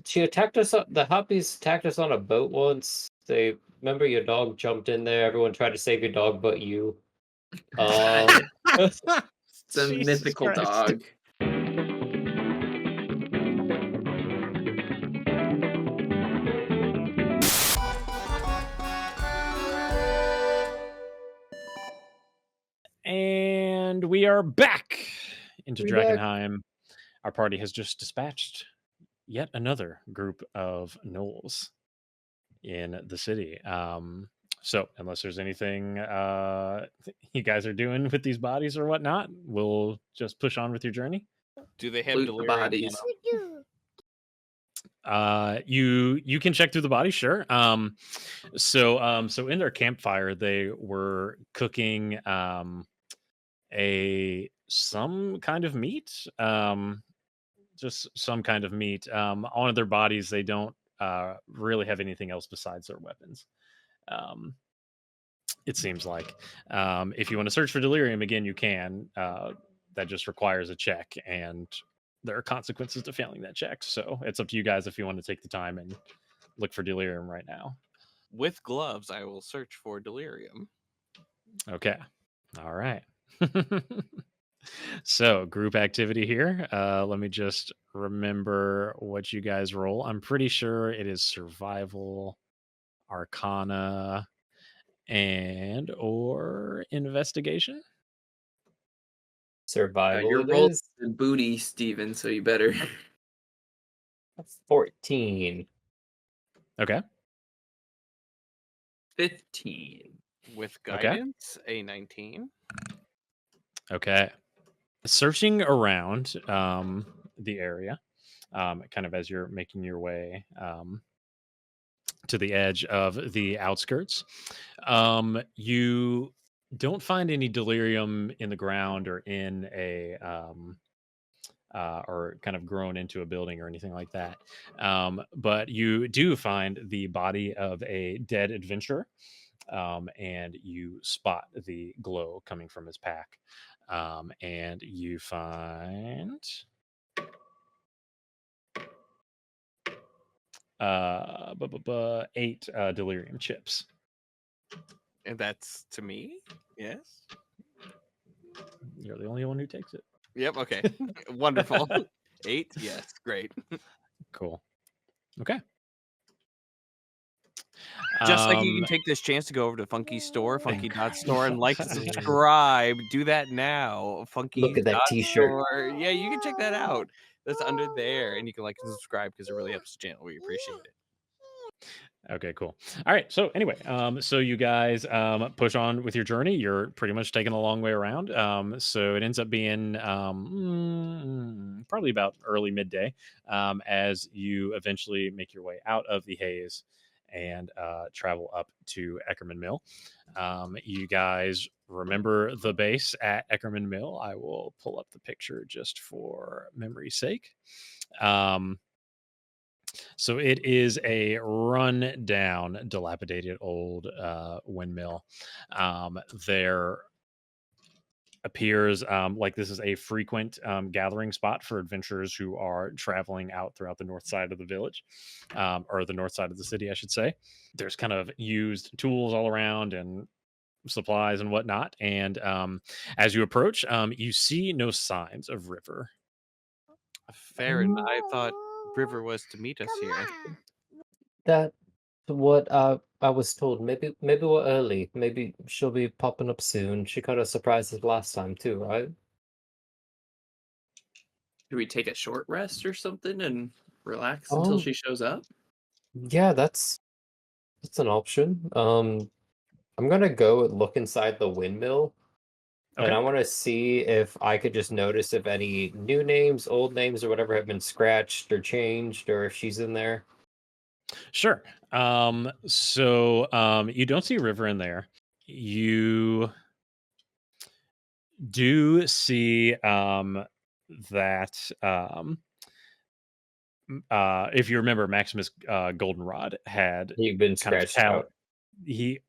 She attacked us. The Hoppies attacked us on a boat once. They remember your dog jumped in there. Everyone tried to save your dog, but you. Um, It's a Jesus mythical Christ. dog. And we are back into We back. Drakkenheim. Our party has just dispatched yet another group of gnolls in the city. So, unless there's anything you guys are doing with these bodies or whatnot, we'll just push on with your journey. Do they have Loot the delirium bodies. ammo? You can check through the body, sure. So in their campfire, they were cooking some kind of meat. Just some kind of meat. On their bodies, they don't really have anything else besides their weapons. It seems like if you want to search for delirium again, you can. That just requires a check, and there are consequences to failing that check. So it's up to you guys if you want to take the time and look for delirium right now. With gloves, I will search for delirium. Okay. All right. So group activity here. Let me just remember what you guys roll. I'm pretty sure it is survival, arcana, and or investigation. Survival. You're It rolling is the booty, Steven, so you better. 14. Okay. 15. With Okay. guidance, a 19. Okay. Searching around the area, kind of as you're making your way to the edge of the outskirts, you don't find any delirium in the ground or in a or kind of grown into a building or anything like that. But you do find the body of a dead adventurer, and you spot the glow coming from his pack. And you find 8 delirium chips. And that's to me? Yes? You're the only one who takes it. Yep, okay. Wonderful. 8? Yes, great. Cool. Okay. Just like you can take this chance to go over to Funky's store, funky.store, and like and subscribe. Do that now. Funky. Look at that t-shirt. Yeah, you can check that out. That's under there, and you can like and subscribe because it really helps the channel. We appreciate it. Okay, cool. All right. So anyway, so you guys push on with your journey. You're pretty much taking a long way around. So it ends up being probably about early midday as you eventually make your way out of the haze and travel up to Eckerman Mill. You guys remember the base at Eckerman Mill. I will pull up the picture just for memory's sake. So it is a run-down, dilapidated old windmill. There appears like this is a frequent gathering spot for adventurers who are traveling out throughout the north side of the village, or the north side of the city, I should say. There's kind of used tools all around and supplies and whatnot. And as you approach, you see no signs of River. Fair enough. I thought River was to meet us here. That's what I was told. Maybe we're early. Maybe she'll be popping up soon. She kind of surprised us last time too, right? Do we take a short rest or something and relax until she shows up? Yeah, that's an option. I'm gonna go and look inside the windmill, and Okay. I want to see if I could just notice if any new names, old names, or whatever have been scratched or changed, or if she's in there. Sure. So you don't see River in there. You do see that if you remember, Maximus Goldenrod had You've been kind of scratched out. he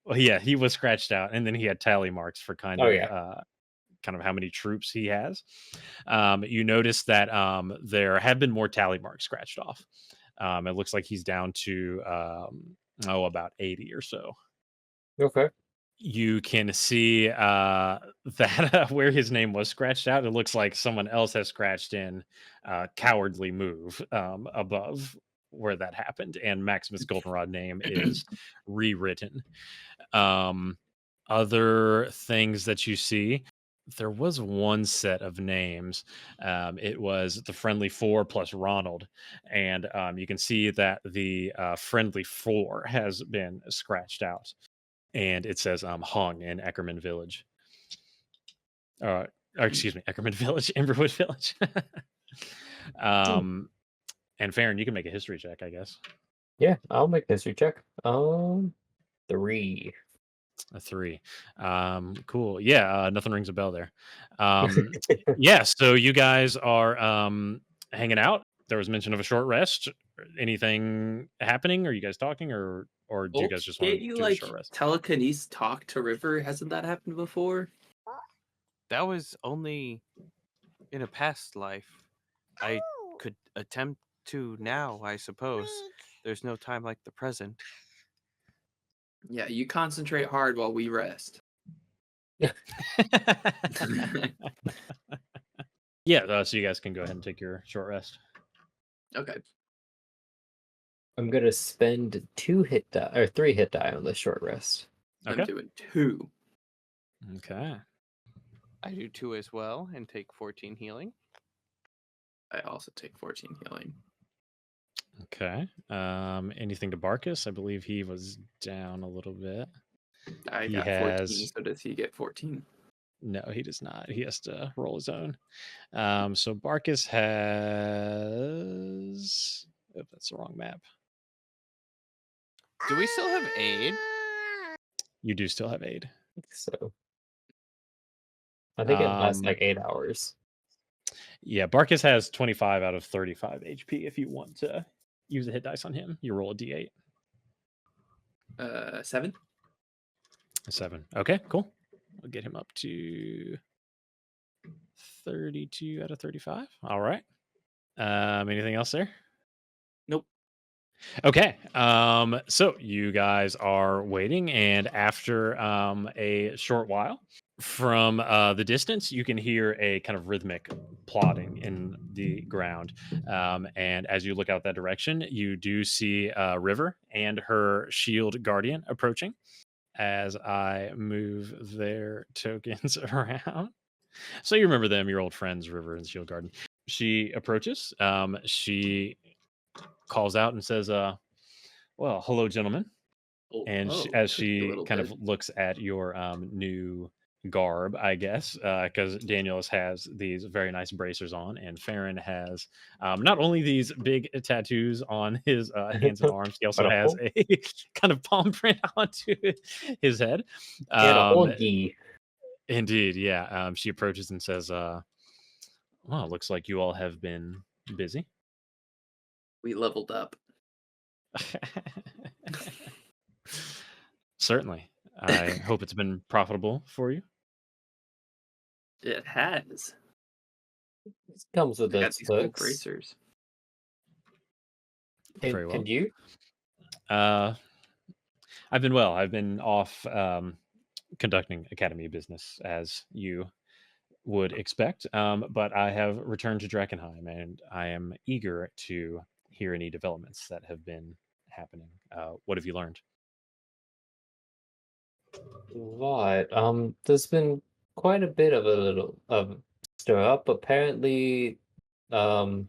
was scratched out, and then he had tally marks for kind Oh of yeah. kind of how many troops he has. You notice that there have been more tally marks scratched off. It looks like he's down to about 80 or so. Okay. You can see that where his name was scratched out, it looks like someone else has scratched in cowardly move above where that happened, and Maximus Goldenrod name is rewritten. Other things that you see, there was one set of names. It was the Friendly Four plus Ronald, and you can see that the Friendly Four has been scratched out, and it says hung in Eckerman Village. Or excuse me, Eckerman Village, Emberwood Village. And Farron, you can make a history check, I guess. Yeah, I'll make a history check. 3. A 3. Cool. Yeah, nothing rings a bell there. Yeah, so you guys are hanging out. There was mention of a short rest. Anything happening? Are you guys talking, or do you guys just want to you do a short rest? telekinesis talk to River? Hasn't that happened before? That was only in a past life. I could attempt to now, I suppose. There's no time like the present. Yeah, you concentrate hard while we rest. Yeah, so you guys can go ahead and take your short rest. Okay. I'm gonna spend 2 hit die or 3 hit die on the short rest. Okay. I'm doing 2. Okay. I do 2 as well and take 14 healing. I also take 14 healing. Okay. Anything to Barkus? I believe he was down a little bit. I He got has- 14, so does he get 14? No, he does not. He has to roll his own. So Barkus has. Oh, that's the wrong map. Do we still have aid? You do still have aid. So I think it lasts like 8 hours. Yeah, Barkus has 25 out of 35 HP. If you want to use a hit dice on him, you roll a d8. 7. A 7. Okay, cool. I'll get him up to 32 out of 35. All right. Anything else there? Nope. Okay. So you guys are waiting, and after a short while, from the distance, you can hear a kind of rhythmic plodding in the ground. And as you look out that direction, you do see River and her shield guardian approaching. As I move their tokens around. So you remember them, your old friends, River and Shield Garden. She approaches. She calls out and says, well, hello, gentlemen. And as she kind of looks at your new garb, I guess, because Daniels has these very nice bracers on, and Farron has not only these big tattoos on his hands and arms, he also has a kind of palm print onto his head. And a whole gi. Indeed, yeah. She approaches and says, well, it looks like you all have been busy. We leveled up. Certainly. I hope it's been profitable for you. It has. It comes with got its these cool perks. bracers. Very well. And you? I've been well. I've been off conducting academy business, as you would expect. But I have returned to Drakkenheim, and I am eager to hear any developments that have been happening. What have you learned? What? There's been quite a bit of stir up. Apparently, oh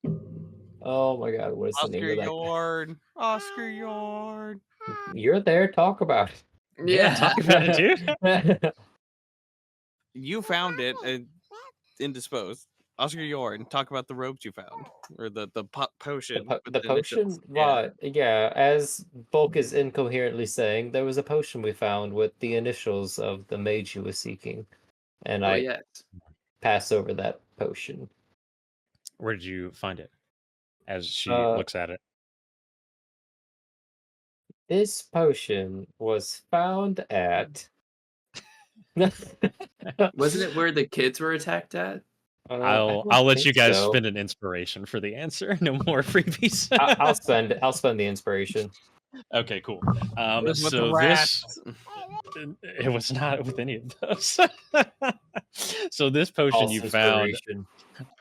my god, what is the name of that? Oscar Yard. You're there. Talk about it. Yeah, talk about it, dude. You found it indisposed. Oscar Yorn, talk about the robes you found, or the potion. The potion? Right. Yeah, as Bulk is incoherently saying, there was a potion we found with the initials of the mage you were seeking. And I pass over that potion. Where did you find it? As she looks at it. This potion was found at Wasn't it where the kids were attacked at? I I'll don't let think you guys so. spend an inspiration for the answer. No more freebies. I'll spend the inspiration. Okay, cool. It was with the So rats. it was not with any of those. So this potion False you found inspiration.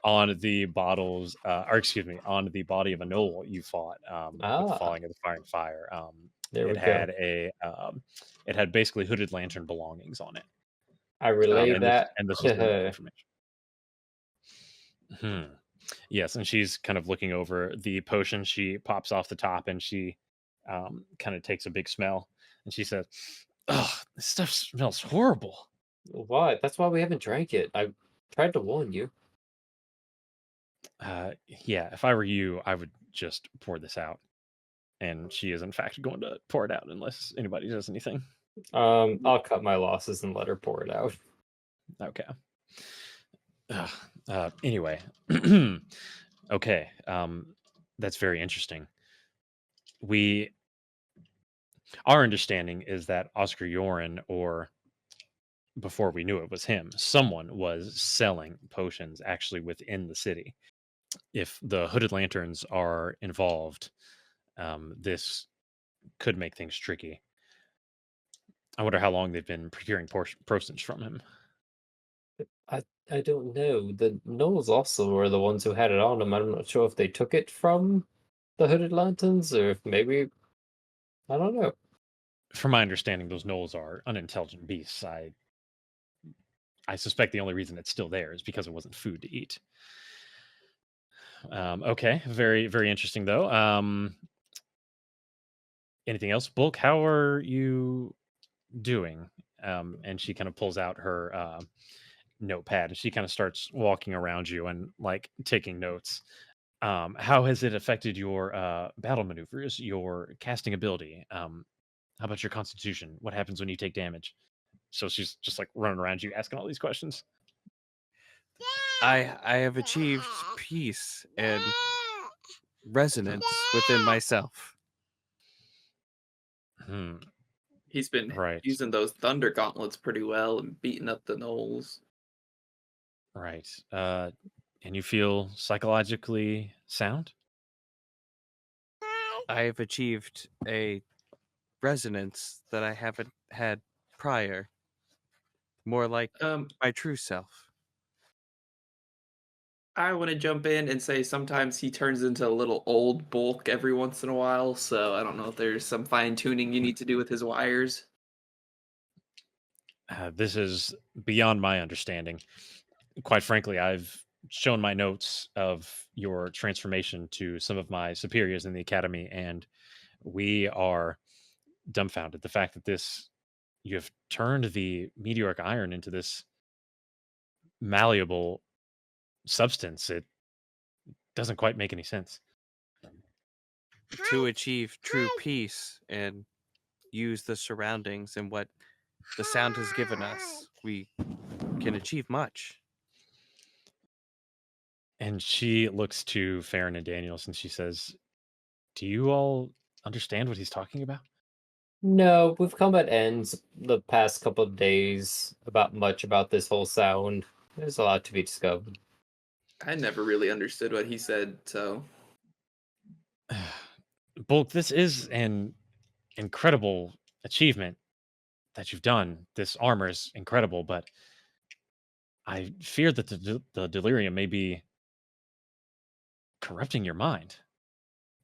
on the bottles, or excuse me, on the body of a gnoll you fought with the Ah, falling of the firing fire. there we It go. had it had basically hooded lantern belongings on it. I relay And that this was to the new her. information. Yes, and she's kind of looking over the potion. She pops off the top and she kind of takes a big smell and she says, "Oh, this stuff smells horrible." What? That's why we haven't drank it. I tried to warn you. Yeah, if I were you, I would just pour this out. And she is in fact going to pour it out unless anybody does anything. I'll cut my losses and let her pour it out. Okay. Anyway, okay. That's very interesting. Our understanding is that Oscar Yoren, or before we knew it was him, someone was selling potions actually within the city. If the hooded lanterns are involved, this could make things tricky. I wonder how long they've been procuring potions from him. I don't know. The Knowles also were the ones who had it on them. I'm not sure if they took it from the Hooded Lanterns or if maybe I don't know. From my understanding, those gnolls are unintelligent beasts. I suspect the only reason it's still there is because it wasn't food to eat. Okay, very, very interesting though. Anything else, Bulk? How are you doing? And she kind of pulls out her notepad and she kind of starts walking around you and like taking notes. How has it affected your battle maneuvers, your casting ability? How about your constitution? What happens when you take damage? So she's just like running around you asking all these questions. I have achieved peace and resonance within myself. He's been using those thunder gauntlets pretty well and beating up the gnolls. Right. And you feel psychologically sound? I have achieved a resonance that I haven't had prior. More like my true self. I want to jump in and say sometimes he turns into a little old Bulk every once in a while, so I don't know if there's some fine-tuning you need to do with his wires. This is beyond my understanding. Quite frankly, I've shown my notes of your transformation to some of my superiors in the academy, and we are dumbfounded. The fact that you have turned the meteoric iron into this malleable substance, it doesn't quite make any sense. To achieve true peace and use the surroundings and what the sound has given us, we can achieve much. And she looks to Farron and Daniels and she says, "Do you all understand what he's talking about?" No, we've come at ends the past couple of days about this whole sound. There's a lot to be discovered. I never really understood what he said, so. Bulk, this is an incredible achievement that you've done. This armor is incredible, but I fear that the delirium may be corrupting your mind.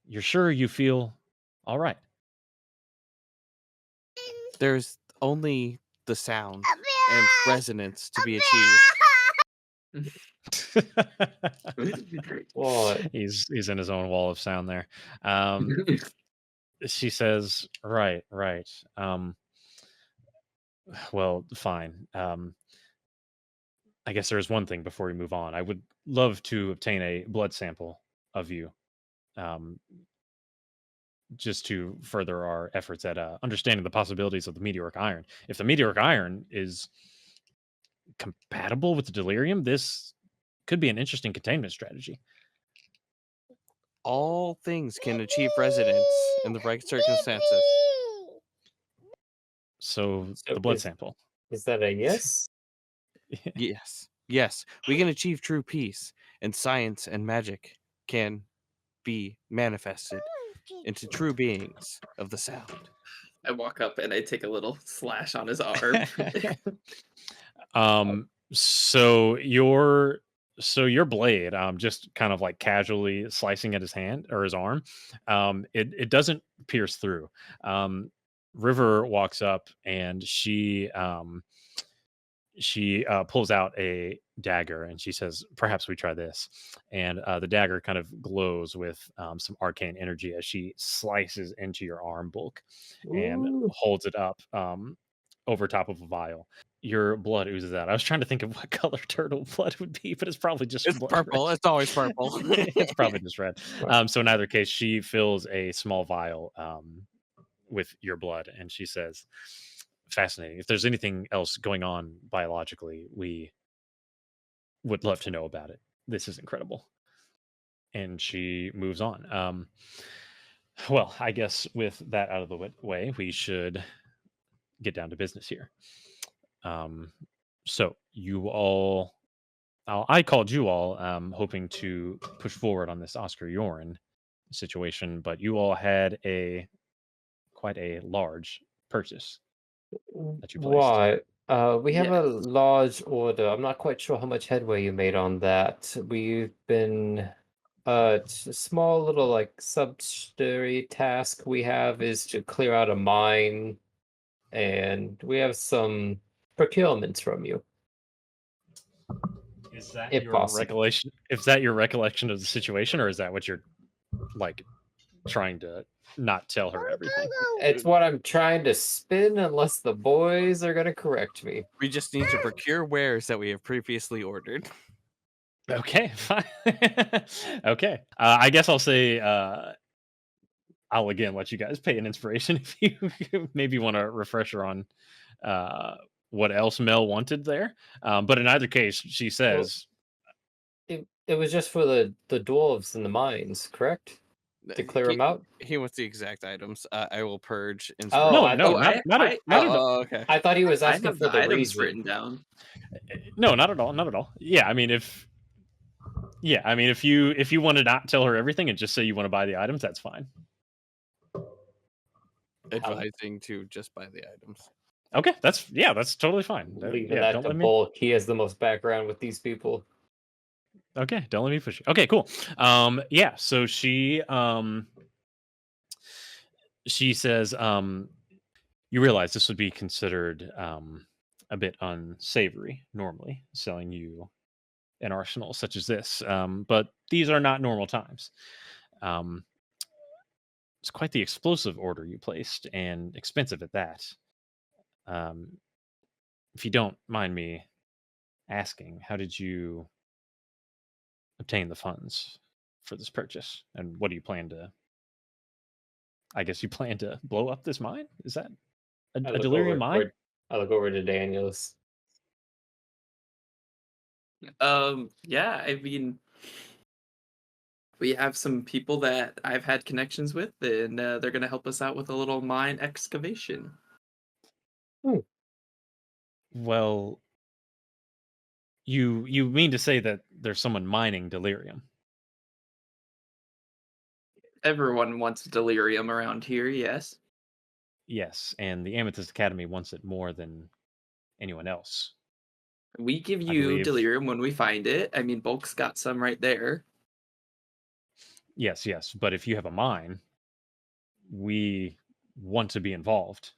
You're sure you feel all right? There's only the sound and resonance to be achieved. What? He's in his own wall of sound there. She says, right. Well, fine. I guess there's one thing before we move on. I would love to obtain a blood sample of you, just to further our efforts at understanding the possibilities of the meteoric iron. If the meteoric iron is compatible with the delirium, this could be an interesting containment strategy. All things can achieve resonance in the right circumstances. So the blood sample. Is that a yes? Yes, we can achieve true peace, and science and magic can be manifested into true beings of the sound. I walk up and I take a little slash on his arm. So your blade, just kind of like casually slicing at his hand or his arm, it doesn't pierce through. River walks up and she pulls out a dagger and she says, "Perhaps we try this." And the dagger kind of glows with some arcane energy as she slices into your arm bulk and Ooh. holds it up over top of a vial. Your blood oozes out. I was trying to think of what color turtle blood would be, but it's probably just It's blood purple. red. It's always purple. It's probably just red. So in either case, she fills a small vial with your blood, and she says, "Fascinating. If there's anything else going on biologically, we would love to know about it. This is incredible." And she moves on. Well, I guess with that out of the way, we should get down to business here. So you all, I called you all, hoping to push forward on this Oscar Yoren situation, but you all had quite a large purchase that you placed. Why? We have a Yes. large order. I'm not quite sure how much headway you made on that. We've been it's a small little like sub-story task we have is to clear out a mine, and we have some procurements from you. Is that If your possible. recollection? Is that your recollection of the situation, or is that what you're like trying to not tell her everything? It's what I'm trying to spin, unless the boys are gonna correct me. We just need to procure wares that we have previously ordered. Okay, fine. Okay, I guess I'll say I'll again let you guys pay an inspiration if you maybe want a refresher on what else Mel wanted there. But in either case, she says It was just for the dwarves in the mines, correct? To clear them out? He wants the exact items. I will purge. Oh, not at all. Okay. I thought he was I asking have for the the items reason. written down. No, not at all. Not at all. Yeah, I mean, if you want to not tell her everything and just say you want to buy the items, that's fine. Advising to just buy the items. Okay, that's totally fine. Leaving that to Bulk. He has the most background with these people. Okay, don't let me push you. Okay, cool. Yeah, so she says, you realize this would be considered a bit unsavory normally, selling you an arsenal such as this. But these are not normal times. It's quite the explosive order you placed, and expensive at that. If you don't mind me asking, how did you obtain the funds for this purchase, and what do you plan to? I guess you plan to blow up this mine. Is that a delirium mine? I look over to Daniels. Yeah, I mean, we have some people that I've had connections with, and they're going to help us out with a little mine excavation. Well, you mean to say that there's someone mining delirium? Everyone wants delirium around here, yes. Yes, and the Amethyst Academy wants it more than anyone else. We give you delirium when we find it. I mean, Bulk's got some right there. Yes, but if you have a mine, we want to be involved.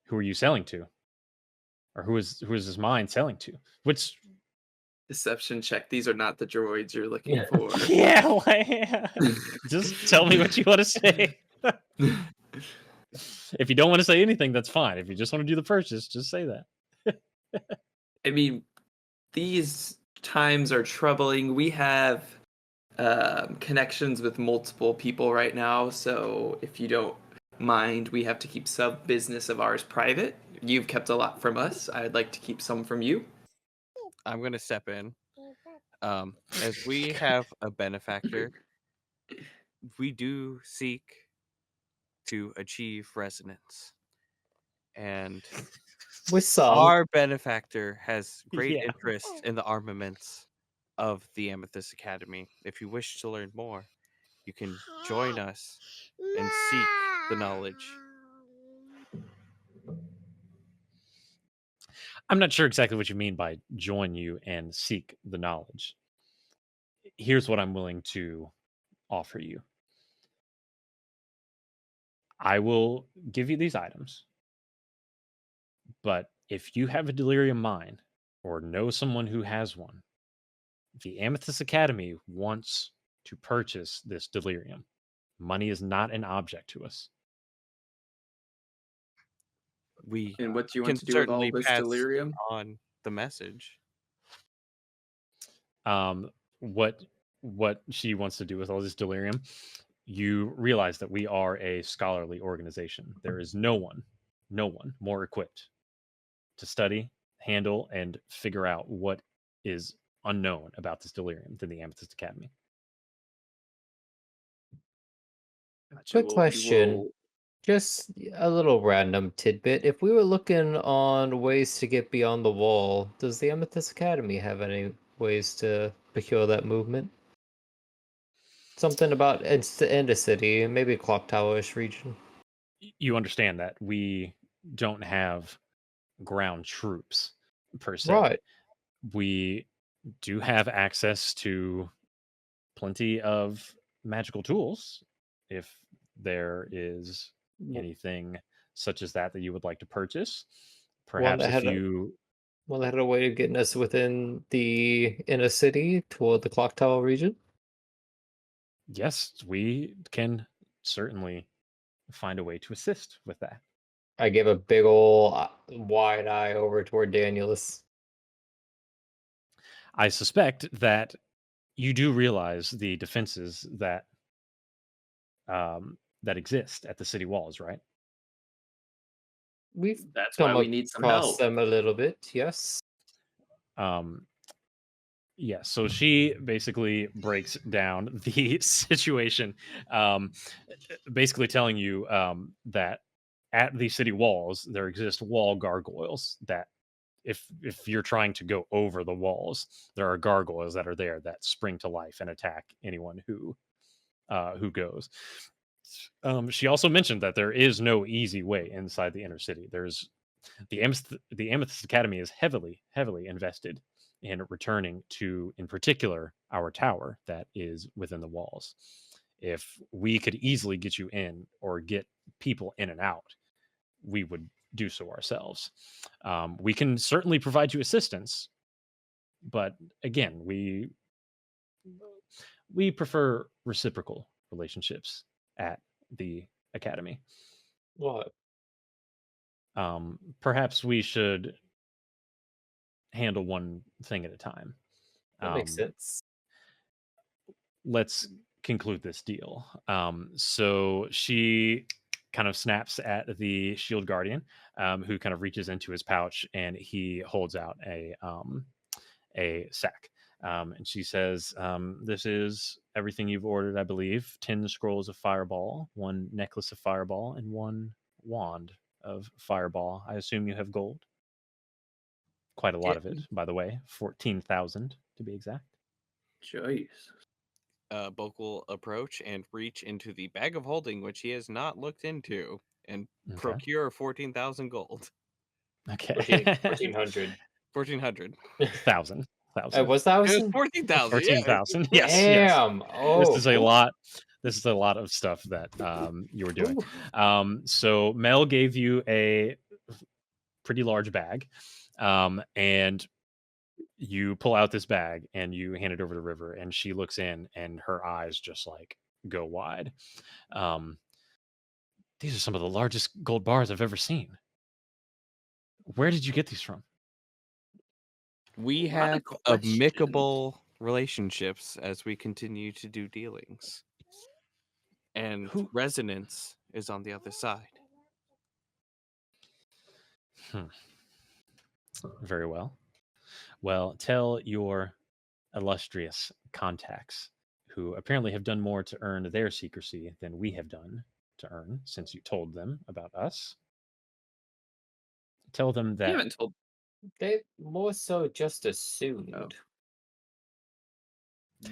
Who are you selling to? Or who is this mine selling to? Which deception check. These are not the droids you're looking for. Yeah. Just tell me what you want to say. If you don't want to say anything, that's fine. If you just want to do the purchase, just say that. I mean, these times are troubling. We have connections with multiple people right now, so if you don't mind, we have to keep some business of ours private. You've kept a lot from us. I'd like to keep some from you. I'm going to step in. As we have a benefactor, we do seek to achieve resonance. and with some. our benefactor has great Yeah. interest in the armaments of the Amethyst Academy. If you wish to learn more, you can join us and seek the knowledge. I'm not sure exactly what you mean by join you and seek the knowledge. Here's what I'm willing to offer you. I will give you these items, but if you have a delirium mine or know someone who has one, the Amethyst Academy wants to purchase this delirium. Money is not an object to us. And what do you can want to do with all certainly this pass delirium? on the message. What she wants to do with all this delirium, you realize that we are a scholarly organization. There is no one more equipped to study, handle, and figure out what is unknown about this delirium than the Amethyst Academy. Gotcha. Quick Well, question. Just a little random tidbit. If we were looking on ways to get beyond the wall, does the Amethyst Academy have any ways to procure that movement? Something about end a city, maybe a clock tower-ish region. You understand that we don't have ground troops per se. Right. We do have access to plenty of magical tools if there is anything such as that you would like to purchase. Perhaps if you Well, they had a way of getting us within the inner city toward the clock tower region. Yes, we can certainly find a way to assist with that. I give a big ol' wide eye over toward Danielus. I suspect that you do realize the defenses that that exist at the city walls, right? That's why come we need some across help. them a little bit, yes. Yeah, so she basically breaks down the situation, basically telling you that at the city walls there exist wall gargoyles that if you're trying to go over the walls, there are gargoyles that are there that spring to life and attack anyone who goes. She also mentioned that there is no easy way inside the inner city. There's the Amethyst Academy is heavily invested in returning to, in particular, our tower that is within the walls. If we could easily get you in or get people in and out, we would do so ourselves. We can certainly provide you assistance, but again, we prefer reciprocal relationships at the academy. What? Perhaps we should handle one thing at a time. That makes sense. Let's conclude this deal. So she kind of snaps at the shield guardian, who kind of reaches into his pouch and he holds out a sack. And she says, this is everything you've ordered, I believe. 10 scrolls of fireball, 1 necklace of fireball, and 1 wand of fireball. I assume you have gold. Quite a lot of it, by the way. 14,000 to be exact. Jeez. Bulk will approach and reach into the bag of holding, which he has not looked into, and procure 14,000 gold. Okay. 1,400. 1,400. 1,000. It was 1,000? 14,000. 14,000. Yes. Damn. Yes. Oh. This is a lot. This is a lot of stuff that you were doing. So Mel gave you a pretty large bag, and you pull out this bag and you hand it over to River, and she looks in and her eyes just like go wide. These are some of the largest gold bars I've ever seen. Where did you get these from? We have amicable relationships as we continue to do dealings. And resonance is on the other side. Very well. Well, tell your illustrious contacts, who apparently have done more to earn their secrecy than we have done to earn, since you told them about us, tell them that You haven't told. They more so just assumed. Oh.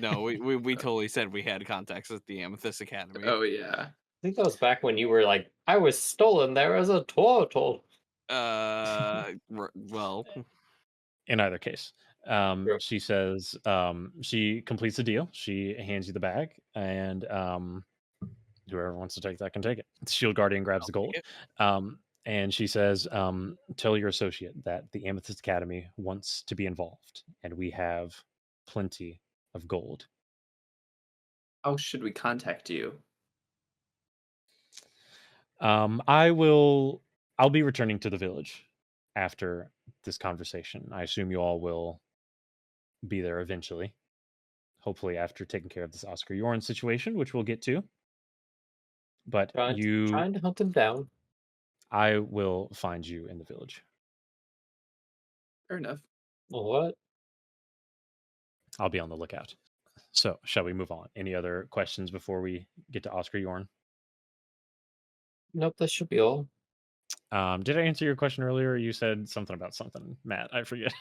No, we totally said we had contacts at the Amethyst Academy. Oh yeah. I think that was back when you were like, I was stolen there as a turtle. Well, in either case, she says she completes the deal. She hands you the bag, and whoever wants to take that can take it. The Shield Guardian grabs the gold. And she says, tell your associate that the Amethyst Academy wants to be involved, and we have plenty of gold. How should we contact you? I'll be returning to the village after this conversation. I assume you all will be there eventually. Hopefully after taking care of this Oscar Yorn situation, which we'll get to. But trying to hunt him down. I will find you in the village. Fair enough. Well, what? I'll be on the lookout. So, shall we move on? Any other questions before we get to Oscar Yorn? Nope, that should be all. Did I answer your question earlier? You said something about something, Matt. I forget.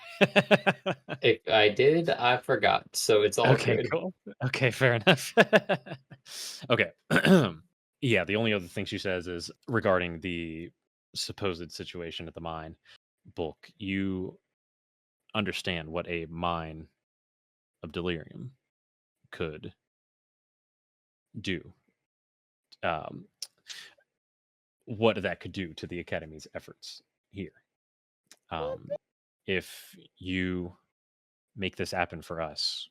If I did, I forgot. So it's all okay, good. Cool. Okay, fair enough. Okay. Yeah, the only other thing she says is regarding the supposed situation at the mine. Bulk, you understand what a mine of delirium could do. What that could do to the Academy's efforts here. If you make this happen for us,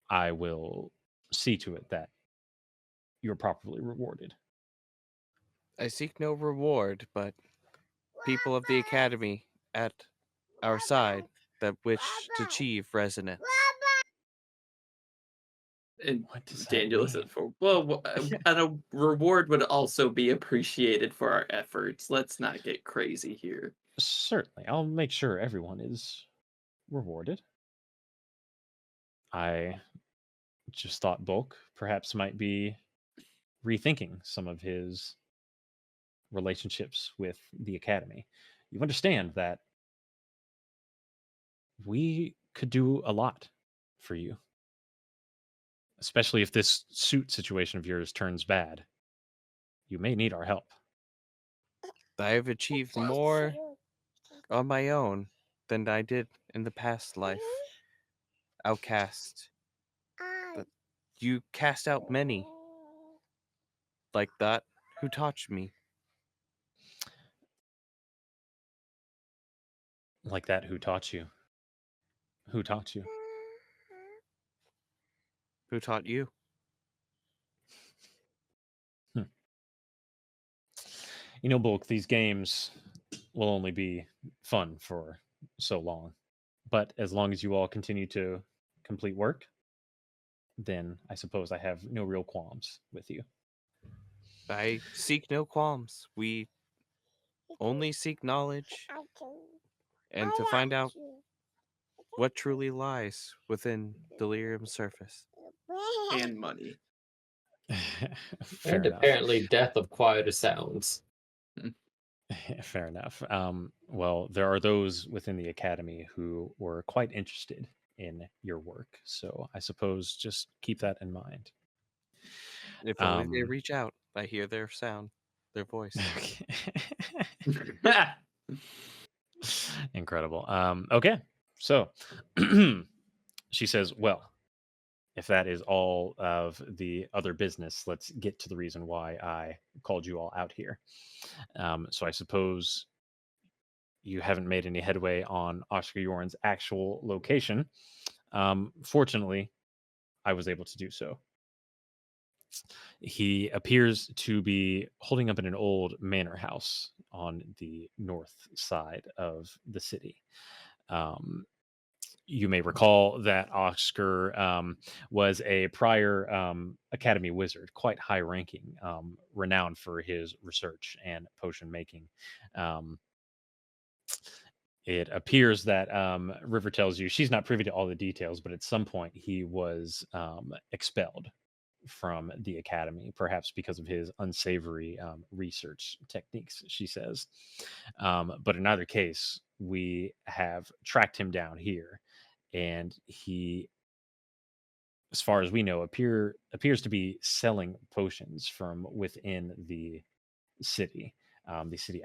I will see to it that you're properly rewarded. I seek no reward, but people of the Academy at our side that wish to achieve resonance. And Daniel said, well, and a reward would also be appreciated for our efforts. Let's not get crazy here. Certainly. I'll make sure everyone is rewarded. I just thought Bulk perhaps might be rethinking some of his relationships with the Academy. You understand that we could do a lot for you, especially if this suit situation of yours turns bad. You may need our help. I have achieved more on my own than I did in the past life. Outcast. But you cast out many like that who taught me. Like that, who taught you? Who taught you? Who taught you? You know, Bulk, these games will only be fun for so long. But as long as you all continue to complete work, then I suppose I have no real qualms with you. I seek no qualms. We only seek knowledge and to find out what truly lies within Delirium's surface. And money. And apparently death of quieter sounds. Fair enough. Well, there are those within the Academy who were quite interested in your work. So I suppose just keep that in mind. If only they reach out, I hear their sound, their voice. Incredible. Okay. So she says, well, if that is all of the other business, let's get to the reason why I called you all out here. So I suppose you haven't made any headway on Oscar Yorn's actual location. Fortunately, I was able to do so. He appears to be holding up in an old manor house on the north side of the city. You may recall that Oscar was a prior Academy wizard, quite high ranking, renowned for his research and potion making. It appears that River tells you she's not privy to all the details, but at some point he was expelled from the academy, perhaps because of his unsavory research techniques, she says. But in either case, we have tracked him down here, and he, as far as we know, appears to be selling potions from within the city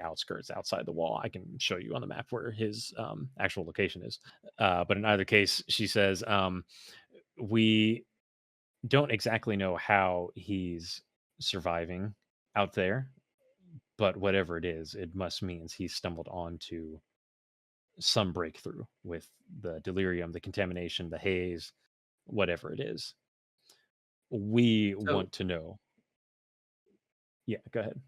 outskirts outside the wall. I can show you on the map where his actual location is. But in either case, she says, we don't exactly know how he's surviving out there, but whatever it is, it must means he stumbled onto some breakthrough with the delirium, the contamination, the haze, whatever it is. We want to know. Yeah, go ahead.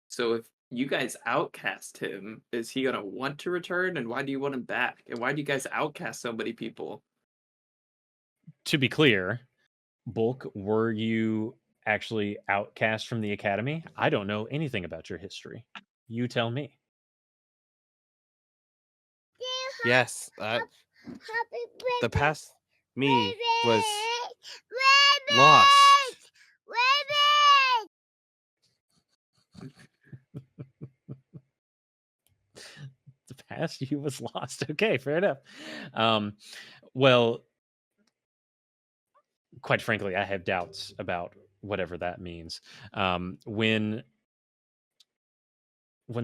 So if you guys outcast him, is he going to want to return? And why do you want him back? And why do you guys outcast so many people? To be clear, Bulk, were you actually outcast from the academy? I don't know anything about your history. You tell me. Yes, the past me was lost. The past you was lost. Okay, fair enough. Well, quite frankly, I have doubts about whatever that means. When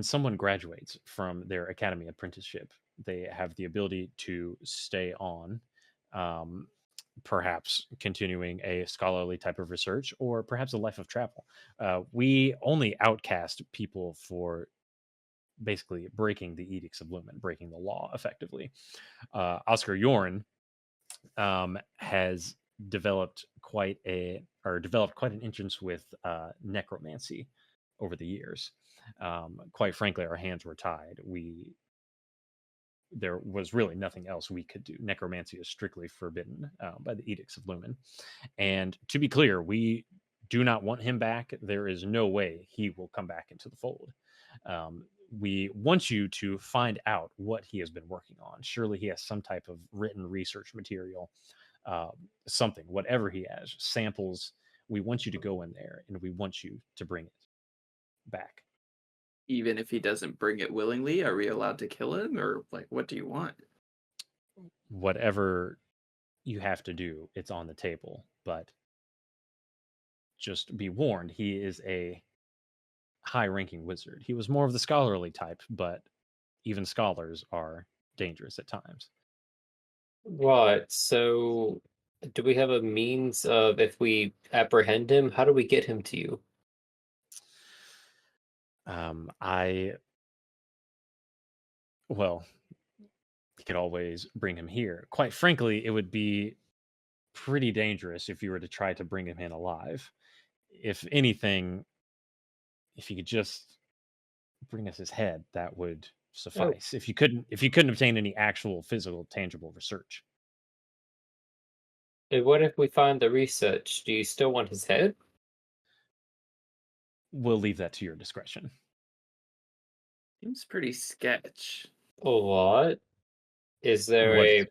someone graduates from their academy apprenticeship, they have the ability to stay on, perhaps continuing a scholarly type of research or perhaps a life of travel. We only outcast people for basically breaking the edicts of Lumen, breaking the law effectively. Oscar Yorn has developed quite an interest with necromancy over the years. Quite frankly, our hands were tied. There was really nothing else we could do. Necromancy is strictly forbidden by the edicts of Lumen. And to be clear, we do not want him back. There is no way he will come back into the fold. We want you to find out what he has been working on. Surely he has some type of written research material, something, whatever he has, samples. We want you to go in there and we want you to bring it back. Even if he doesn't bring it willingly, are we allowed to kill him? Or like, what do you want? Whatever you have to do, it's on the table. But just be warned, he is a high-ranking wizard. He was more of the scholarly type, but even scholars are dangerous at times. Right. So, do we have a means of, if we apprehend him, how do we get him to you? Well, you could always bring him here. Quite frankly, it would be pretty dangerous if you were to try to bring him in alive. If anything, if you could just bring us his head, that would suffice. If you couldn't obtain any actual physical, tangible research. And what if we find the research? Do you still want his head? We'll leave that to your discretion. Seems pretty sketch. What? Is there a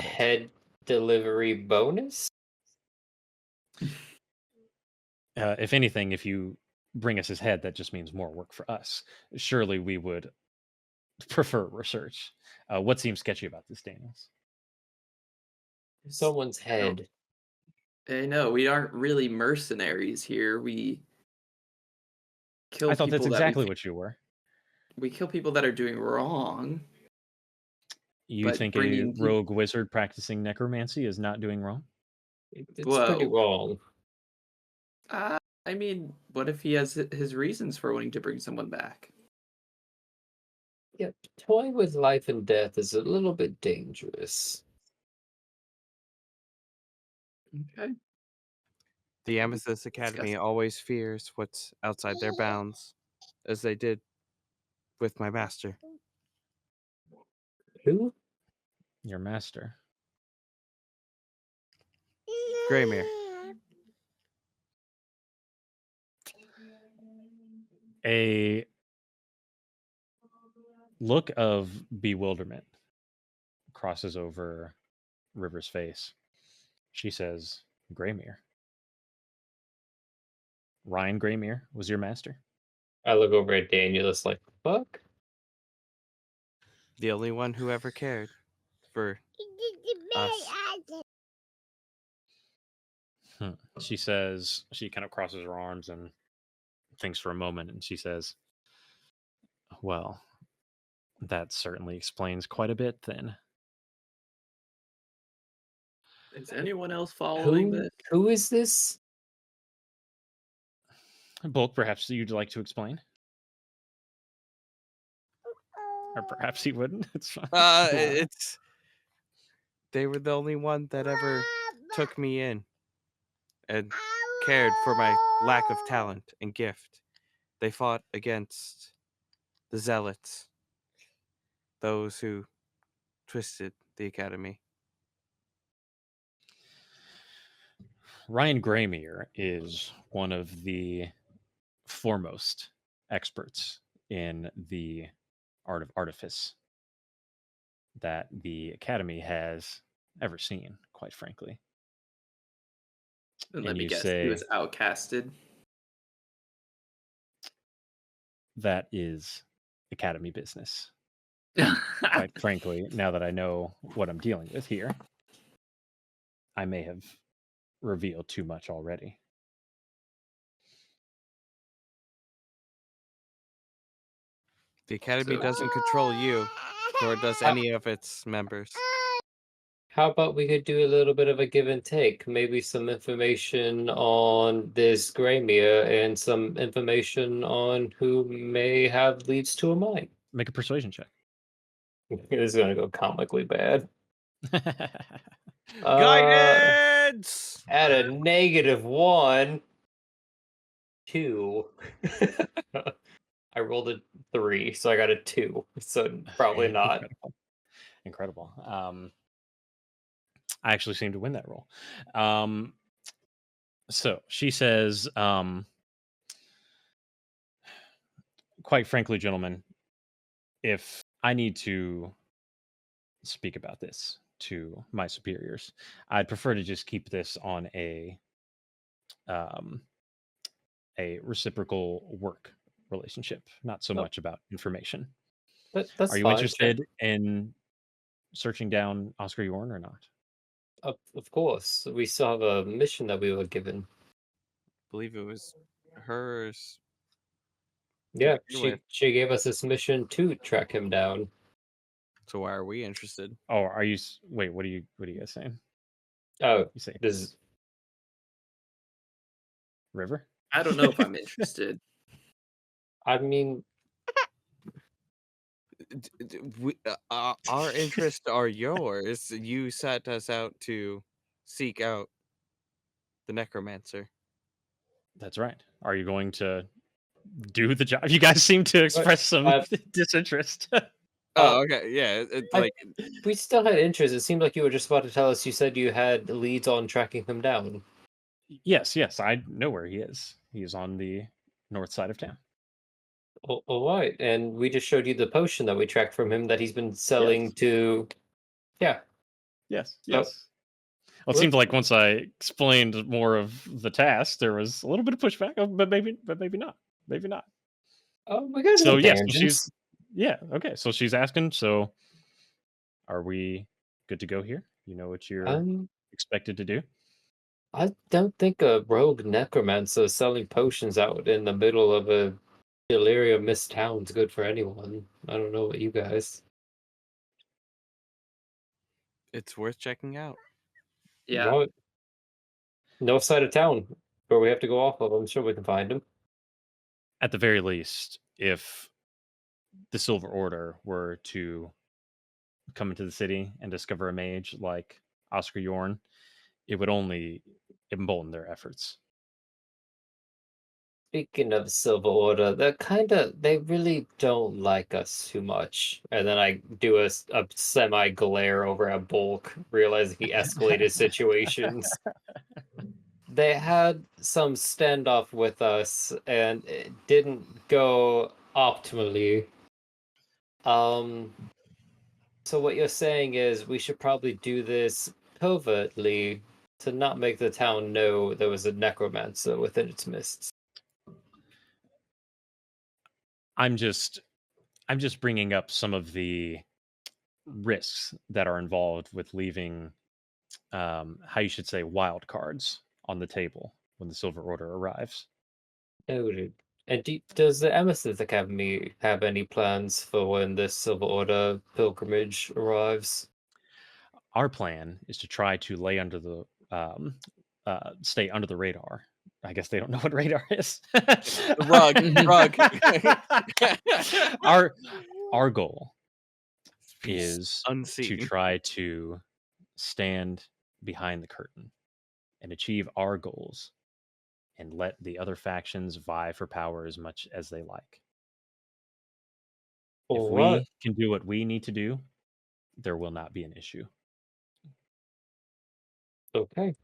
head delivery bonus? If anything, if you bring us his head, that just means more work for us. Surely we would prefer research. What seems sketchy about this, Daniels? Someone's head. I know, we aren't really mercenaries here. We kill people. I thought that's exactly what you were. We kill people that are doing wrong. You think a rogue wizard practicing necromancy is not doing wrong? It's pretty wrong. I mean, what if he has his reasons for wanting to bring someone back? Yeah, toying with life and death is a little bit dangerous. Okay. The Amethyst Academy always fears what's outside their bounds, as they did with my master. Who? Your master. Greymere. A look of bewilderment crosses over River's face. She says, Greymere. Ryan Greymere was your master? I look over at Daniel, it's like, fuck? The only one who ever cared for us. She says, she kind of crosses her arms and thinks for a moment, and she says, well, that certainly explains quite a bit then. Is anyone else following this? Who is this? Bulk, perhaps you'd like to explain? Or perhaps he wouldn't. It's fine. They were the only one that ever took me in and cared for my lack of talent and gift. They fought against the zealots, those who twisted the academy. Ryan Greymere is one of the foremost experts in the art of artifice that the academy has ever seen, quite frankly. And let me guess, he was outcasted. That is academy business. Quite frankly, now that I know what I'm dealing with here, I may have revealed too much already. The academy doesn't control you, nor does any of its members. How about we could do a little bit of a give and take? Maybe some information on this Greymere and some information on who may have leads to a mine. Make a persuasion check. This is going to go comically bad. Guidance! At a -1, 2. I rolled a 3, so I got a 2. So probably not. Incredible. I actually seem to win that roll. So she says, quite frankly, gentlemen, if I need to speak about this to my superiors, I'd prefer to just keep this on a reciprocal work relationship, not so much about information. That's Are you interested in searching down Oscar Yorn or not? Of course. We still have a mission that we were given. I believe it was hers. Yeah, she gave us this mission to track him down. So why are we interested? Oh, are you? Wait, what are you guys saying? Oh, you saying this is River? I don't know if I'm interested. I mean, our interests are yours. You set us out to seek out the Necromancer. That's right. Are you going to do the job? You guys seem to express some disinterest. Oh, okay. Yeah. We still had interest. It seemed like you were just about to tell us. You said you had leads on tracking him down. Yes. I know where he is. He is on the north side of town. All right. And we just showed you the potion that we tracked from him that he's been selling to. Yeah. Yes. Oh. Well, it seemed like once I explained more of the task, there was a little bit of pushback, but maybe not. Maybe not. Oh my god! So yes, okay. So she's asking. So, are we good to go here? You know what you're expected to do. I don't think a rogue necromancer selling potions out in the middle of a delirium mist town is good for anyone. I don't know what you guys. It's worth checking out. Yeah. Right. North side of town, where we have to go off of. I'm sure we can find him. At the very least, if the Silver Order were to come into the city and discover a mage like Oscar Yorn, it would only embolden their efforts. Speaking of Silver Order, they really don't like us too much. And then I do a semi glare over at Bulk, realizing he escalated situations. They had some standoff with us, and it didn't go optimally. So what you're saying is we should probably do this covertly to not make the town know there was a necromancer within its midst? I'm just bringing up some of the risks that are involved with leaving, how you should say, wild cards on the table when the Silver Order arrives. Noted. And does the Emerson's Academy have any plans for when this Silver Order pilgrimage arrives? Our plan is to try to lay under the stay under the radar. I guess they don't know what radar is. Rug. Our goal is unseen. to try to stand behind the curtain and achieve our goals and let the other factions vie for power as much as they like. If we can do what we need to do, there will not be an issue. Okay.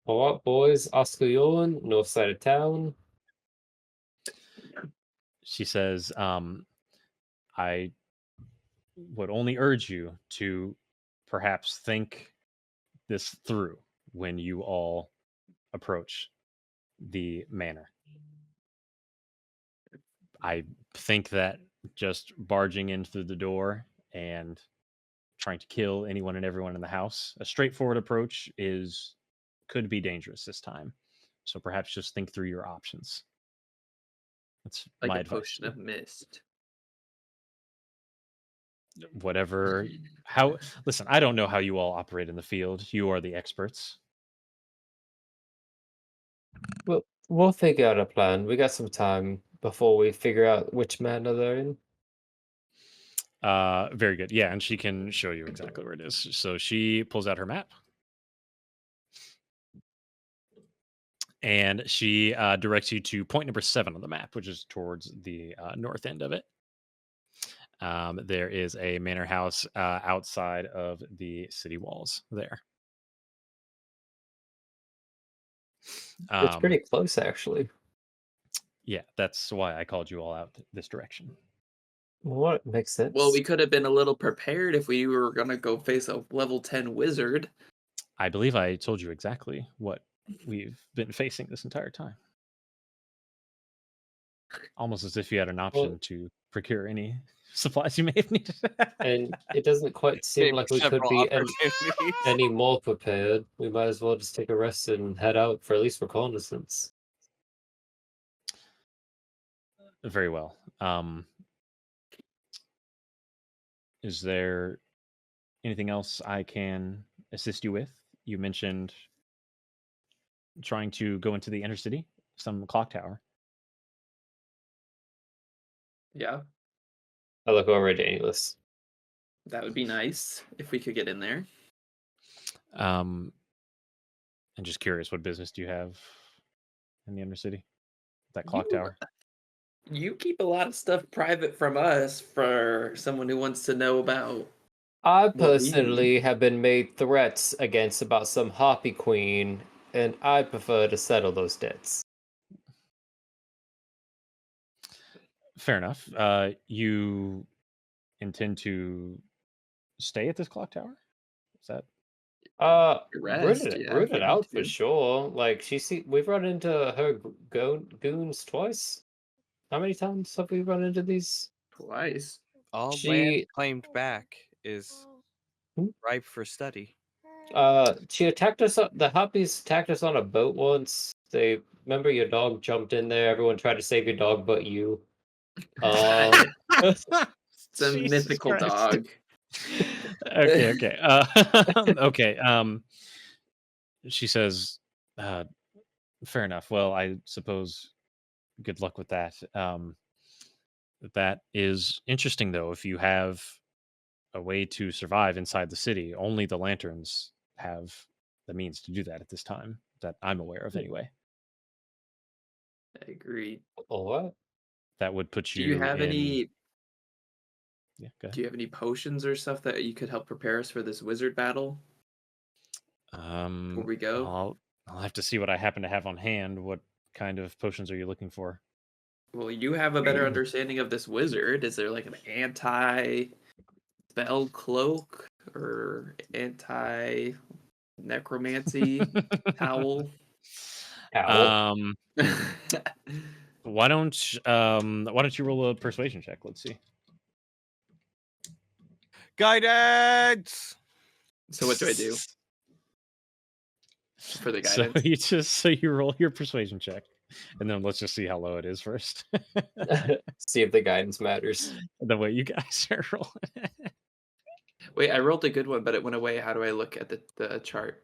All right, boys. Oscar Yolan, north side of town. She says, I would only urge you to perhaps think this through when you all approach the manor. I think that just barging in through the door and trying to kill anyone and everyone in the house, a straightforward approach could be dangerous this time. So perhaps just think through your options. That's like my a advice. Potion of mist. Whatever. Listen, I don't know how you all operate in the field. You are the experts. Well, we'll figure out a plan. We got some time before we figure out which manor they're in. Very good. Yeah, and she can show you exactly where it is. So she pulls out her map. And she directs you to point number 7 on the map, which is towards the north end of it. There is a manor house outside of the city walls there. It's pretty close, actually. Yeah, that's why I called you all out this direction. What makes sense? Well, we could have been a little prepared if we were going to go face a level 10 wizard. I believe I told you exactly what we've been facing this entire time. Almost as if you had an option to procure any supplies you may have needed. And it doesn't quite seem like we could be any more prepared. We might as well just take a rest and head out for at least reconnaissance. Very well. Is there anything else I can assist you with? You mentioned trying to go into the inner city, some clock tower. Yeah. I look over at Danielus. That would be nice if we could get in there. I'm just curious, what business do you have in the inner city? That clock tower? You keep a lot of stuff private from us for someone who wants to know about. I personally have been made threats against about some harpy queen, and I prefer to settle those debts. Fair enough. You intend to stay at this clock tower? Is that root it out for sure. Like we've run into her goons twice. How many times have we run into these? Twice. All land claimed back is ripe for study. She attacked us. The Hoppies attacked us on a boat once. They remember your dog jumped in there. Everyone tried to save your dog, but you. It's a mythical dog. Okay. Okay. She says, fair enough. Well, I suppose good luck with that. That is interesting, though. If you have a way to survive inside the city, only the lanterns have the means to do that at this time, that I'm aware of anyway. I agree. What? That would put you. Do you have any? Yeah, go ahead. Do you have any potions or stuff that you could help prepare us for this wizard battle? Before we go, I'll have to see what I happen to have on hand. What kind of potions are you looking for? Well, you have a better understanding of this wizard. Is there like an anti-spell cloak or anti-necromancy towel. Why don't you roll a persuasion check? Let's see. Guidance. So what do I do for the guidance? So you roll your persuasion check, and then let's just see how low it is first. See if the guidance matters. The way you guys are rolling. Wait, I rolled a good one, but it went away. How do I look at the chart?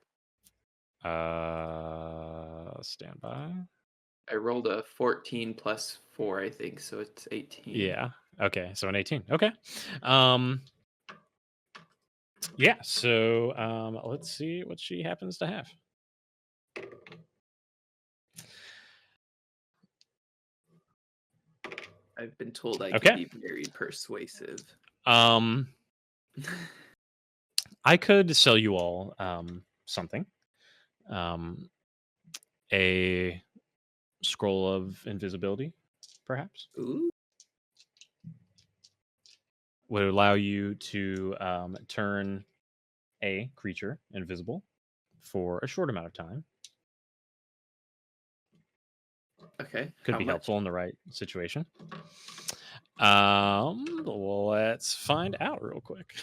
Stand by. I rolled a 14 plus 4, I think, so it's 18. Yeah. Okay. So an 18. Okay. Yeah. So let's see what she happens to have. I've been told I can be very persuasive. I could sell you all something. A scroll of invisibility, perhaps. Ooh. Would allow you to turn a creature invisible for a short amount of time. Okay. Could be helpful in the right situation. Well, let's find out real quick.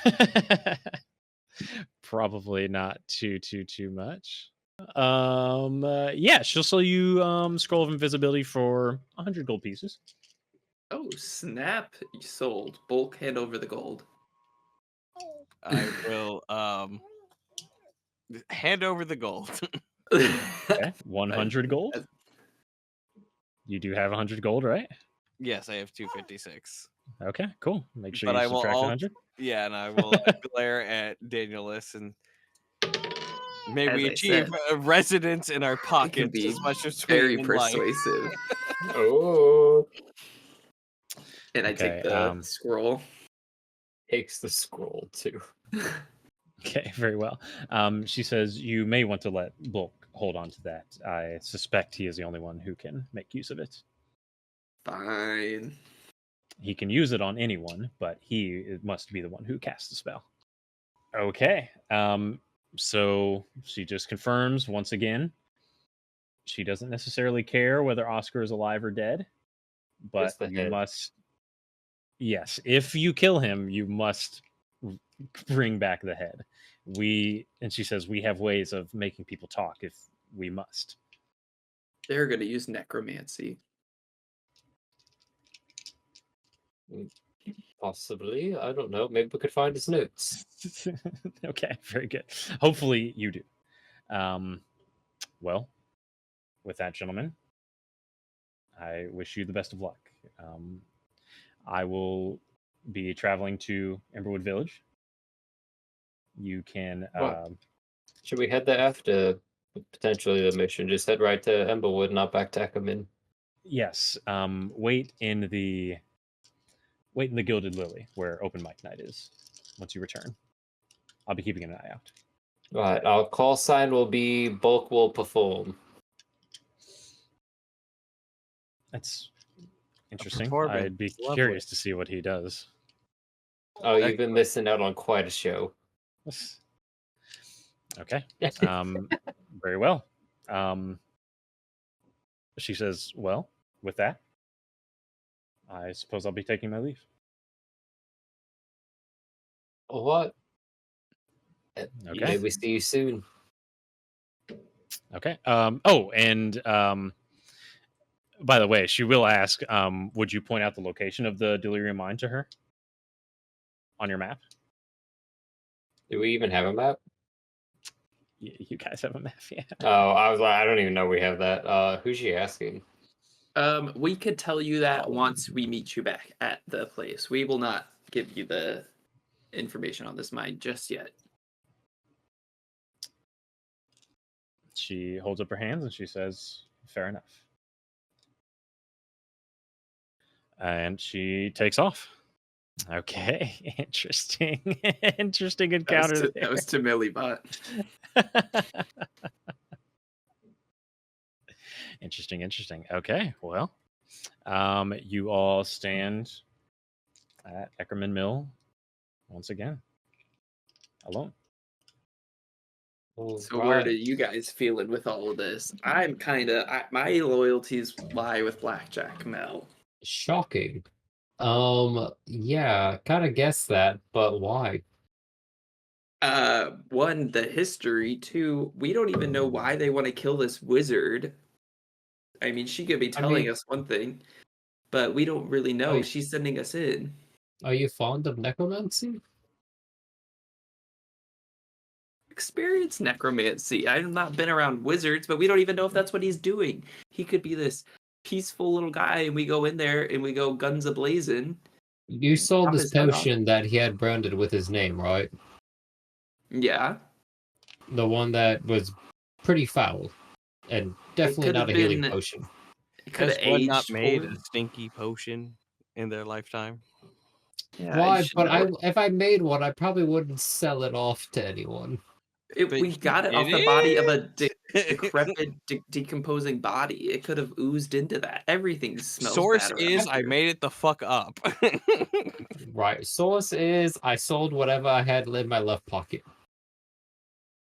Probably not too much. Yeah, she'll sell you scroll of invisibility for 100 gold pieces. Oh, snap. Sold. Bulk, hand over the gold. I will hand over the gold. Okay, 100 gold. You do have 100 gold, right? Yes, I have 256. Okay, cool. Make sure but you subtract 100. Yeah, and I will glare at Danielis and may we achieve residence in our pockets as much as very persuasive. Oh. And I take the scroll. Takes the scroll too. Okay, very well. She says you may want to let Bulk hold on to that. I suspect he is the only one who can make use of it. Fine. He can use it on anyone, but he must be the one who casts the spell. Okay. So she just confirms once again. She doesn't necessarily care whether Oscar is alive or dead, but you must. Yes, if you kill him, you must bring back the head. And she says we have ways of making people talk if we must. They're going to use necromancy. Possibly. I don't know. Maybe we could find his notes. Okay, very good. Hopefully you do. Well, with that, gentlemen, I wish you the best of luck. I will be traveling to Emberwood Village. You can... should we head there after potentially the mission? Just head right to Emberwood, not back to Eckerman. Yes. Wait in the Gilded Lily, where open mic night is, once you return. I'll be keeping an eye out. All right. Our call sign will be Bulk will perform. That's interesting. I'd be curious to see what he does. Oh, you've been missing out on quite a show. Okay. Very well. She says, well, with that, I suppose I'll be taking my leave. What? Okay. Maybe see you soon. Okay. And by the way, she will ask, would you point out the location of the Delirium Mine to her on your map? Do we even have a map? You guys have a map, yeah. Oh, I was like, I don't even know we have that. Who's she asking? We could tell you that once we meet you back at the place. We will not give you the information on this mine just yet. She holds up her hands and she says, fair enough. And she takes off. Okay, interesting. Interesting encounter. That was to Millibot. Interesting. Okay, well, you all stand at Eckerman Mill once again. alone. So where do you guys feeling with all of this? I'm kind of my loyalties lie with Blackjack Mel. Shocking. Yeah, kind of guessed that, but why? One, the history. Two, we don't even know why they want to kill this wizard. I mean, she could be telling us one thing, but we don't really know. She's sending us in. Are you fond of necromancy? Experience necromancy. I've not been around wizards, but we don't even know if that's what he's doing. He could be this peaceful little guy, and we go in there and we go guns a-blazing. You sold this potion that he had branded with his name, right? Yeah. The one that was pretty foul, and definitely not a healing potion. Has one not made a stinky potion in their lifetime? Yeah, why? But if I made one, I probably wouldn't sell it off to anyone. We got it off the body of a decrepit, decomposing body. It could have oozed into that. Everything smells Source bad is I made it the fuck up. Right. Source is I sold whatever I had in my left pocket.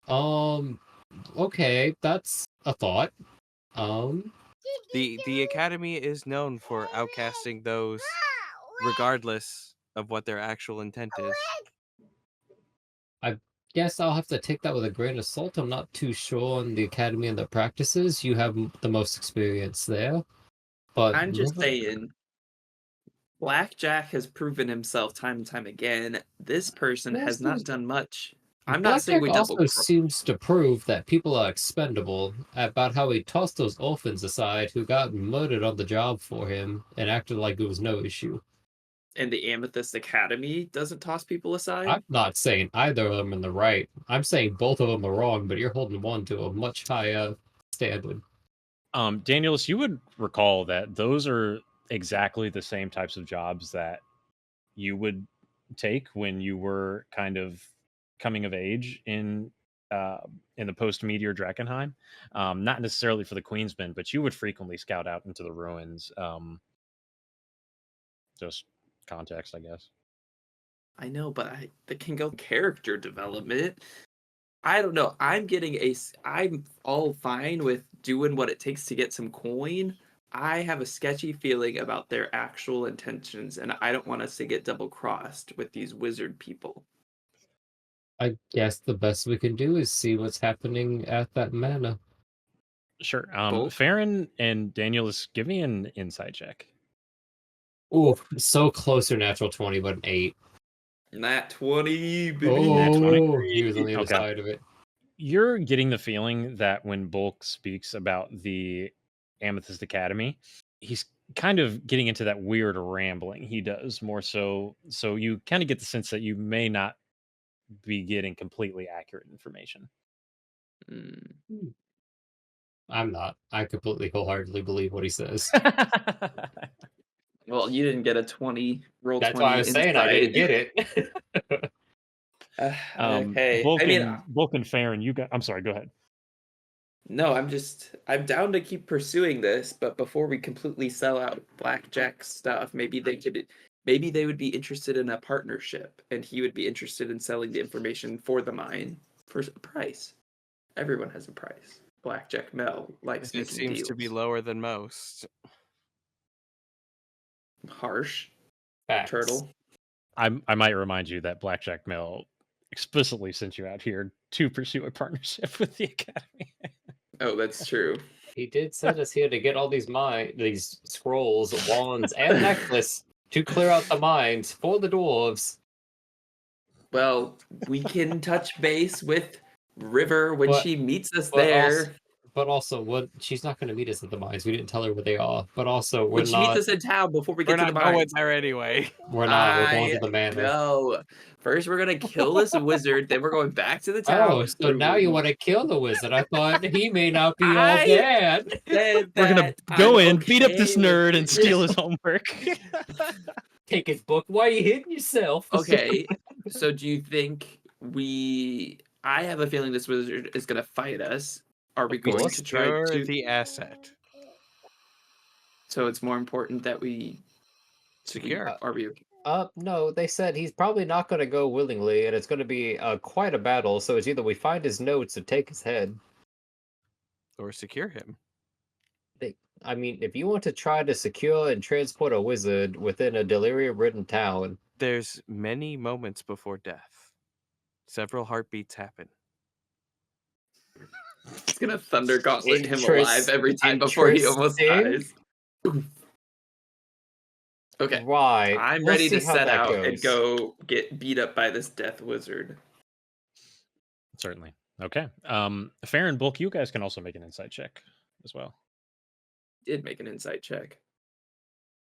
Okay, that's a thought. The Academy is known for outcasting those regardless of what their actual intent is. I guess I'll have to take that with a grain of salt. I'm not too sure on the Academy and the practices. You have the most experience there. But I'm just saying, Blackjack has proven himself time and time again. This person has not done much. I'm not saying we double. Also seems to prove that people are expendable. About how he tossed those orphans aside who got murdered on the job for him and acted like it was no issue. And the Amethyst Academy doesn't toss people aside? I'm not saying either of them are in the right. I'm saying both of them are wrong, but you're holding one to a much higher standard. Daniels, you would recall that those are exactly the same types of jobs that you would take when you were kind of coming of age in the post-meteor Drakkenheim. Not necessarily for the Queensmen, but you would frequently scout out into the ruins. Just context, I guess. I know, but that can go character development. I don't know. I'm all fine with doing what it takes to get some coin. I have a sketchy feeling about their actual intentions, and I don't want us to get double-crossed with these wizard people. I guess the best we can do is see what's happening at that manor. Sure. Farron and Daniels, give me an insight check. Ooh, so close to natural 20, but an 8. Nat 20, baby. Oh, he was on the other side of it. You're getting the feeling that when Bulk speaks about the Amethyst Academy, he's kind of getting into that weird rambling he does more so. So you kind of get the sense that you may not be getting completely accurate information. I'm not. I completely wholeheartedly believe what he says. Well, you didn't get a 20 roll. That's 20 why I was saying I didn't get it. Okay. Bulk and Farron, you got. I'm sorry. Go ahead. No, I'm down to keep pursuing this, but before we completely sell out Blackjack's stuff, maybe they would be interested in a partnership, and he would be interested in selling the information for the mine for a price. Everyone has a price. Blackjack Mel likes making deals. It seems to be lower than most. Harsh. Facts. Turtle. I might remind you that Blackjack Mel explicitly sent you out here to pursue a partnership with the Academy. Oh, that's true. He did send us here to get all these scrolls, wands, and necklace to clear out the mines for the dwarves. Well, we can touch base with River when she meets us there. But also, she's not going to meet us at the mines. We didn't tell her where they are. But also, when she meets us in town before we get to the mines. We're not going there anyway. We're not. We're going to the manor. No. First, we're going to kill this wizard. Then we're going back to the town. Oh, so now you want to kill the wizard. I thought he may not be all bad. We're going to go in, beat up this nerd, and steal his homework. Take his book. Why are you hitting yourself? Okay. So do you think I have a feeling this wizard is going to fight us. Are we going to try to the asset? So it's more important that we secure. Are we? No, they said he's probably not going to go willingly, and it's going to be quite a battle. So it's either we find his notes or take his head. Or secure him. I mean, if you want to try to secure and transport a wizard within a delirium-ridden town, there's many moments before death. Several heartbeats happen. It's gonna thunder gauntlet him alive every time before he almost dies. Okay. Right. I'm ready to set out and go get beat up by this death wizard. Certainly. Okay. Fair and Bulk, you guys can also make an insight check as well. Did make an insight check.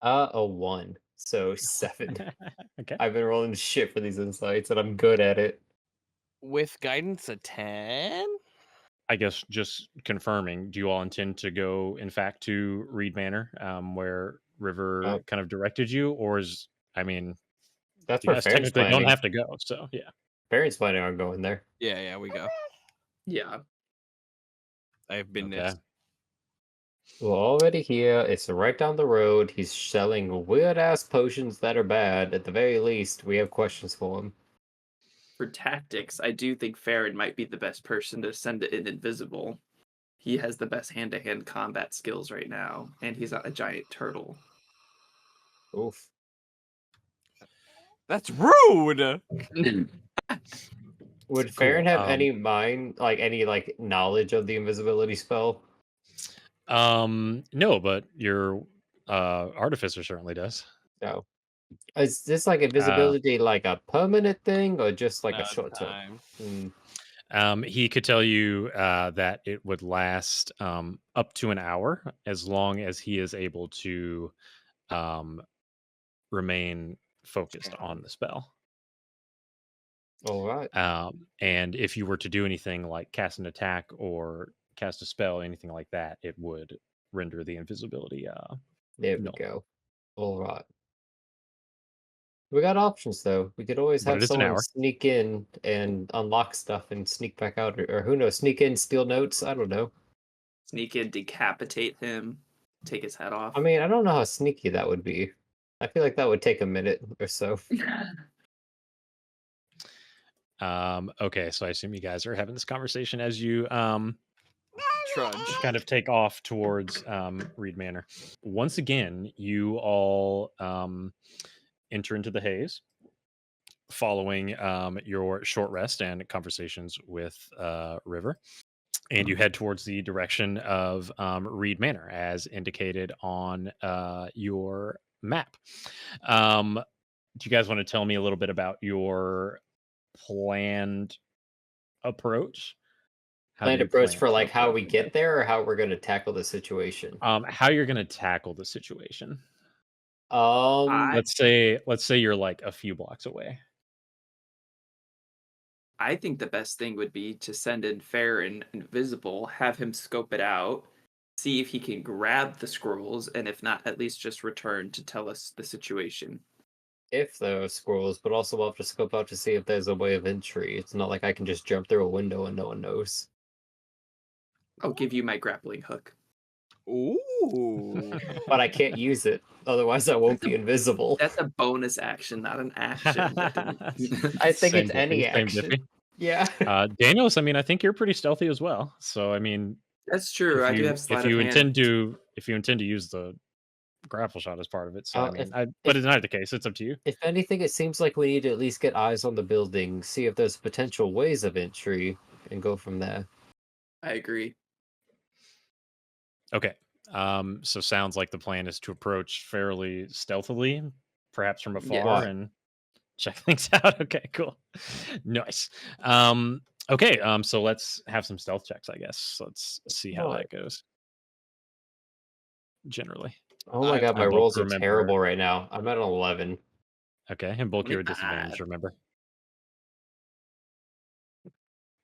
A 1. So 7. Okay. I've been rolling shit for these insights, and I'm good at it. With guidance, a 10? I guess just confirming, do you all intend to go, in fact, to Reed Manor, where River kind of directed you? Or is, I mean, that's you where guys Farron's technically planning. don't have to go, so yeah. Farron's planning on going there. Yeah, we go. Yeah. I've been missed. We're already here. It's right down the road. He's selling weird-ass potions that are bad. At the very least, we have questions for him. For tactics, I do think Farron might be the best person to send it in invisible. He has the best hand-to-hand combat skills right now, and he's not a giant turtle. Oof. That's rude! Would Farron have any knowledge of the invisibility spell? No, but your artificer certainly does. No. Is this like invisibility like a permanent thing or just like a short term? He could tell you that it would last up to an hour as long as he is able to remain focused on the spell. All right. And if you were to do anything like cast an attack or cast a spell, anything like that, it would render the invisibility. There we go. All right. We got options though. We could always have someone sneak in and unlock stuff and sneak back out, or who knows, sneak in, steal notes. I don't know. Sneak in, decapitate him, take his head off. I mean, I don't know how sneaky that would be. I feel like that would take a minute or so. Okay, so I assume you guys are having this conversation as you trudge, kind of take off towards Reed Manor. Once again, you all enter into the haze following your short rest and conversations with River, and you head towards the direction of Reed Manor as indicated on your map. Do you guys want to tell me a little bit about your planned approach? Planned approach for like how we get there, or how we're going to tackle the situation? How you're going to tackle the situation. Let's say you're like a few blocks away. I think the best thing would be to send in Farron invisible, have him scope it out, see if he can grab the scrolls, and if not, at least just return to tell us the situation. If there are scrolls, but also we'll have to scope out to see if there's a way of entry. It's not like I can just jump through a window and no one knows. I'll give you my grappling hook. Ooh. But I can't use it. Otherwise, I won't be invisible. That's a bonus action, not an action. I think it's any action. Yeah. Daniels, I mean, I think you're pretty stealthy as well. So, I mean, that's true. I do have sleight of hand. If you intend to use the grapple shot as part of it, so but it's not the case. It's up to you. If anything, it seems like we need to at least get eyes on the building, see if there's potential ways of entry, and go from there. I agree. Okay. So sounds like the plan is to approach fairly stealthily, perhaps from afar, and check things out. Okay, cool. Nice. Okay, so let's have some stealth checks, I guess. Let's see how that goes. Generally. Oh my god, my rolls are terrible right now. I'm at an 11. Okay, and bulk your disadvantage, remember.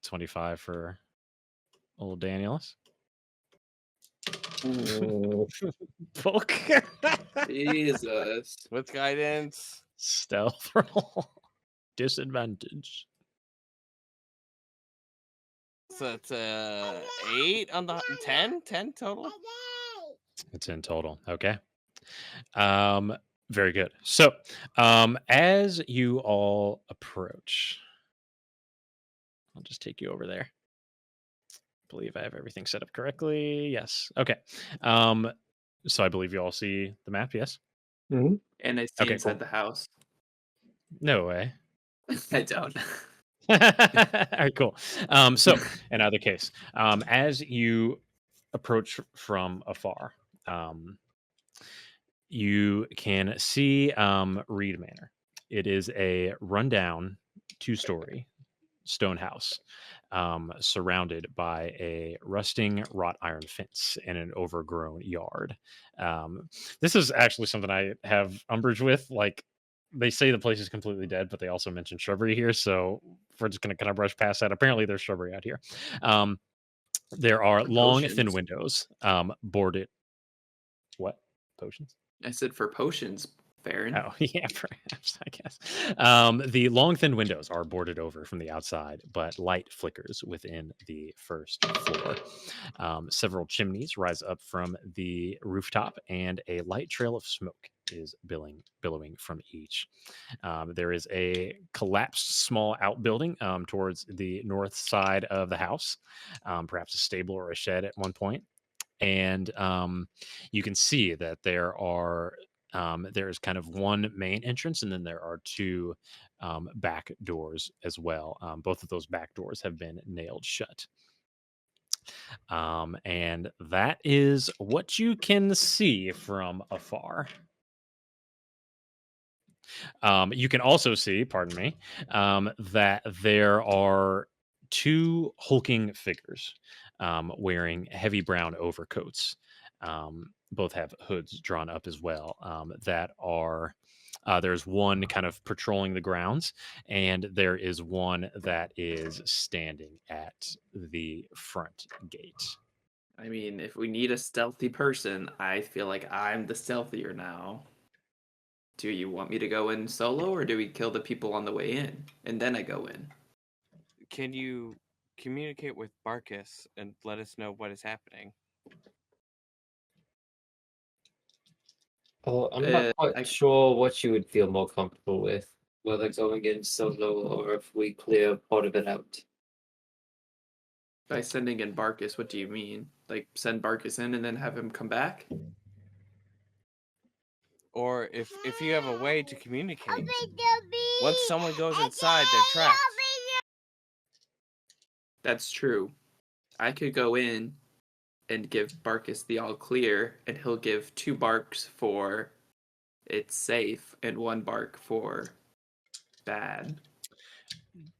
25 for old Daniels. Bulk. Jesus. With guidance. Stealth roll. Disadvantage. So it's 8 on the 10 total. It's in total. Okay. Very good. So, as you all approach, I'll just take you over there. Believe I have everything set up correctly. Yes. Okay. So I believe you all see the map. Yes. Mm-hmm. And I see Okay, inside cool. the house. No way. I don't. All right, cool. So in either case, as you approach from afar, you can see Reed Manor. It is a rundown 2-story stone house, surrounded by a rusting wrought iron fence and an overgrown yard. This is actually something I have umbrage with. Like, they say the place is completely dead, but they also mention shrubbery here. So we're just going to kind of brush past that. Apparently, there's shrubbery out here. There are long, thin Potions. windows, boarded. What? Potions? I said for potions, Baron. Oh, yeah, perhaps, I guess. The long, thin windows are boarded over from the outside, but light flickers within the first floor. Several chimneys rise up from the rooftop, and a light trail of smoke is billowing from each. There is a collapsed small outbuilding towards the north side of the house, perhaps a stable or a shed at one point. And you can see that there's kind of one main entrance, and then there are 2 back doors as well. Both of those back doors have been nailed shut. And that is what you can see from afar. You can also see, pardon me, that there are 2 hulking figures wearing heavy brown overcoats. Both have hoods drawn up as well. There's one kind of patrolling the grounds, and there is one that is standing at the front gate. I mean, if we need a stealthy person, I feel like I'm the stealthier now. Do you want me to go in solo, or do we kill the people on the way in and then I go in? Can you communicate with Barkus and let us know what is happening? Oh, I'm not quite sure what you would feel more comfortable with, whether going in solo or if we clear part of it out. By sending in Barkus, what do you mean? Like, send Barkus in and then have him come back? Or if you have a way to communicate, once someone goes inside, they're trapped. That's true. I could go in and give Barkus the all clear, and he'll give 2 barks for it's safe and 1 bark for bad.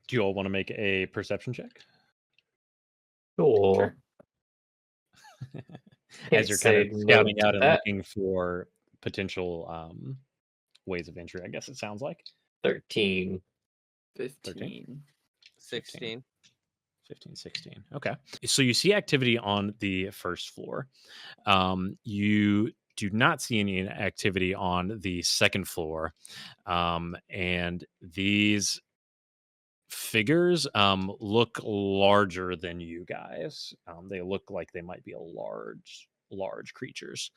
Do you all want to make a perception check? Sure. As you're kind of scouting out and looking for potential ways of entry, I guess it sounds like. 13. 15. 16. 15, 16. Okay. So you see activity on the first floor. You do not see any activity on the second floor. And these figures look larger than you guys. They look like they might be large creatures.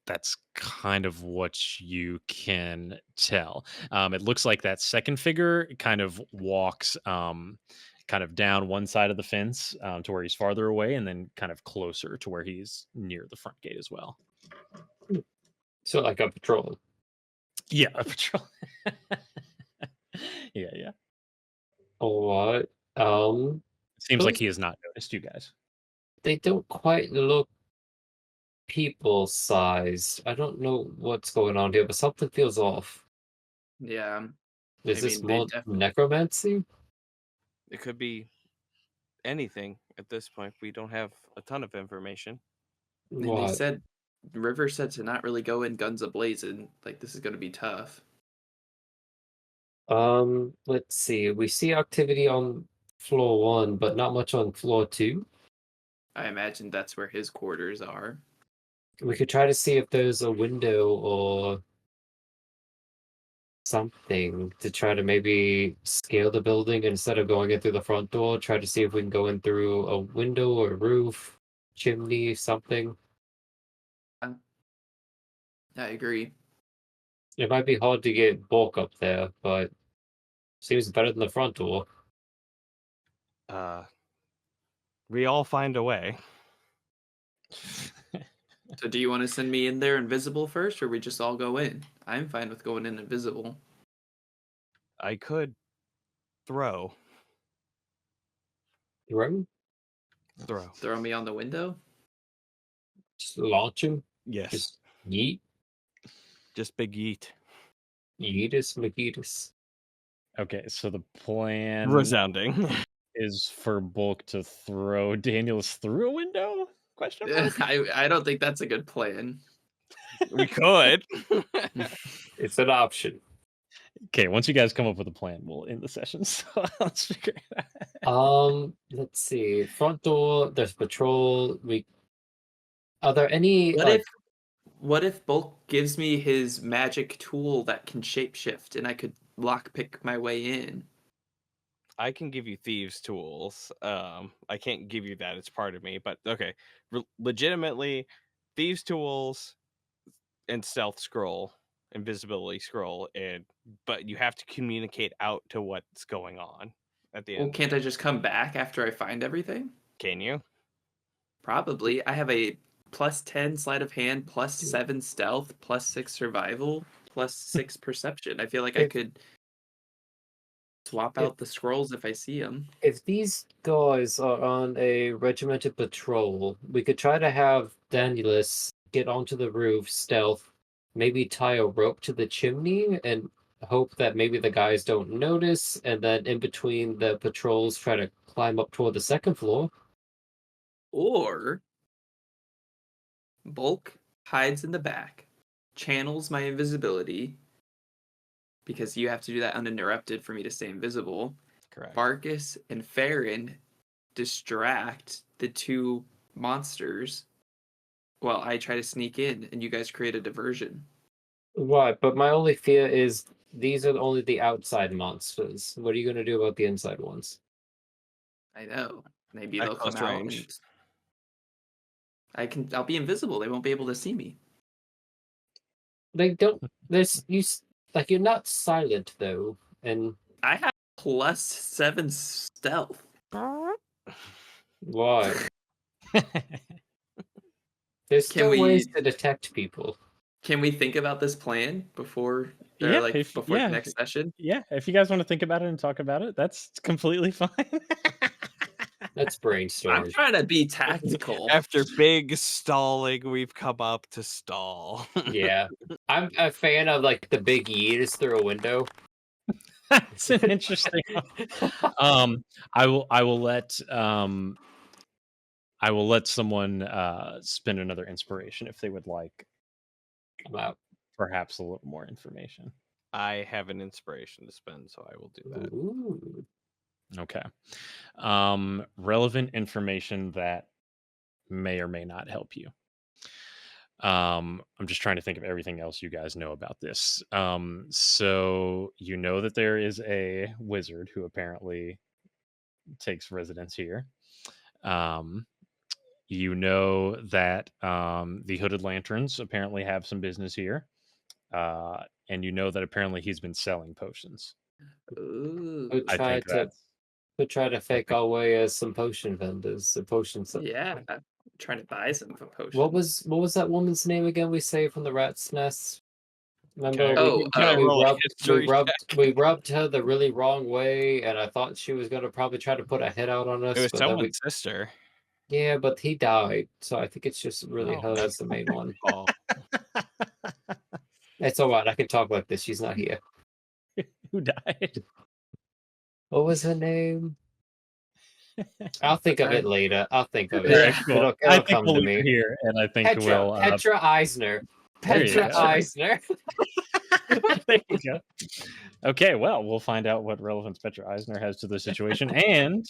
That's kind of what you can tell. It looks like that second figure kind of walks kind of down one side of the fence to where he's farther away, and then kind of closer to where he's near the front gate as well. So like a patrol. Yeah, a patrol. Yeah. All right. Seems like he has not noticed you guys. They don't quite look people sized. I don't know what's going on here, but something feels off. Yeah. Is this more necromancy? It could be anything at this point. We don't have a ton of information. And they said, River said to not really go in guns a-blazing. Like, this is going to be tough. Let's see. We see activity on floor 1, but not much on floor 2. I imagine that's where his quarters are. We could try to see if there's a window or something to try to maybe scale the building instead of going in through the front door. Try to see if we can go in through a window or roof, chimney, something. I agree. It might be hard to get bulk up there, but seems better than the front door. We all find a way. So do you want to send me in there invisible first, or we just all go in? I'm fine with going in invisible. I could throw. Throw me on the window? Just launch him? Yes. Just yeet? Just big yeet. Yeetus McGeetus. Okay, so the plan Resounding. is for Bulk to throw Daniels through a window? Question mark? I don't think that's a good plan. We could. It's an option. Okay, once you guys come up with a plan, we'll end the session. So let's figure it out. Let's see. Front door, there's patrol. Are there any What if Bulk gives me his magic tool that can shapeshift and I could lockpick my way in? I can give you thieves' tools. I can't give you that; it's part of me. But okay, legitimately, thieves' tools and stealth scroll, invisibility scroll, but you have to communicate out to what's going on at the end. Well, can't I just come back after I find everything? Can you? Probably. I have a +10 sleight of hand, +7 stealth, +6 survival, +6 perception. I feel like I could swap out the scrolls if I see them. If these guys are on a regimented patrol, we could try to have Danielus get onto the roof, stealth, maybe tie a rope to the chimney, and hope that maybe the guys don't notice, and then in between the patrols try to climb up toward the second floor. Or Bulk hides in the back, channels my invisibility, because you have to do that uninterrupted for me to stay invisible. Correct. Barkus and Farron distract the two monsters while I try to sneak in, and you guys create a diversion. Right, but my only fear is these are only the outside monsters. What are you going to do about the inside ones? I know. Maybe At they'll come close out range. and I'll be invisible. They won't be able to see me. They don't. You're not silent though, and I have +7 stealth. why? There's still ways to detect people. Can we think about this plan before next session? Yeah, if you guys want to think about it and talk about it, that's completely fine. That's brainstorm. I'm trying to be tactical. After big stalling, we've come up to stall. Yeah, I'm a fan of like the big yeeters through a window. That's an interesting. I will let someone spend another inspiration if they would like. Wow. Perhaps a little more information. I have an inspiration to spend, so I will do that. Ooh. Okay. Relevant information that may or may not help you. I'm just trying to think of everything else you guys know about this. So you know that there is a wizard who apparently takes residence here. You know that the Hooded Lanterns apparently have some business here. And you know that apparently he's been selling potions. Ooh. We'll try to fake our way as some potion vendors. Yeah, I'm trying to buy some potions. What was that woman's name again? We say from the rat's nest. Remember, we rubbed her the really wrong way, and I thought she was going to probably try to put a hit out on us. It was someone's sister. Yeah, but he died, so I think it's just really her as the main one. It's all right. I can talk like this. She's not here. Who died? What was her name? I'll think of it later. I'll think of it. Yeah, cool. It'll come to me here, and I think we'll Petra Eisner. Petra Eisner. There you go. Okay, well, we'll find out what relevance Petra Eisner has to the situation and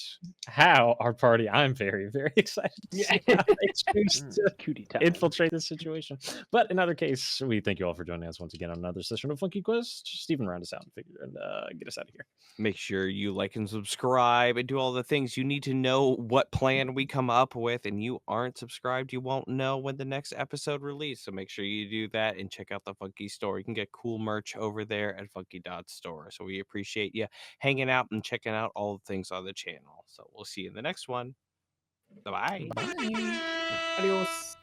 how our party. I'm very, very excited to see how they choose to infiltrate this situation. But in other case, we thank you all for joining us once again on another session of Funky Quest. Stephen, round us out and get us out of here. Make sure you like and subscribe and do all the things you need to know what plan we come up with. And you aren't subscribed, you won't know when the next episode release. So make sure you do that and check out the Funky store. You can get cool merch over there at funky.store. So we appreciate you hanging out and checking out all the things on the channel. So we'll see you in the next one. Bye-bye. Adios.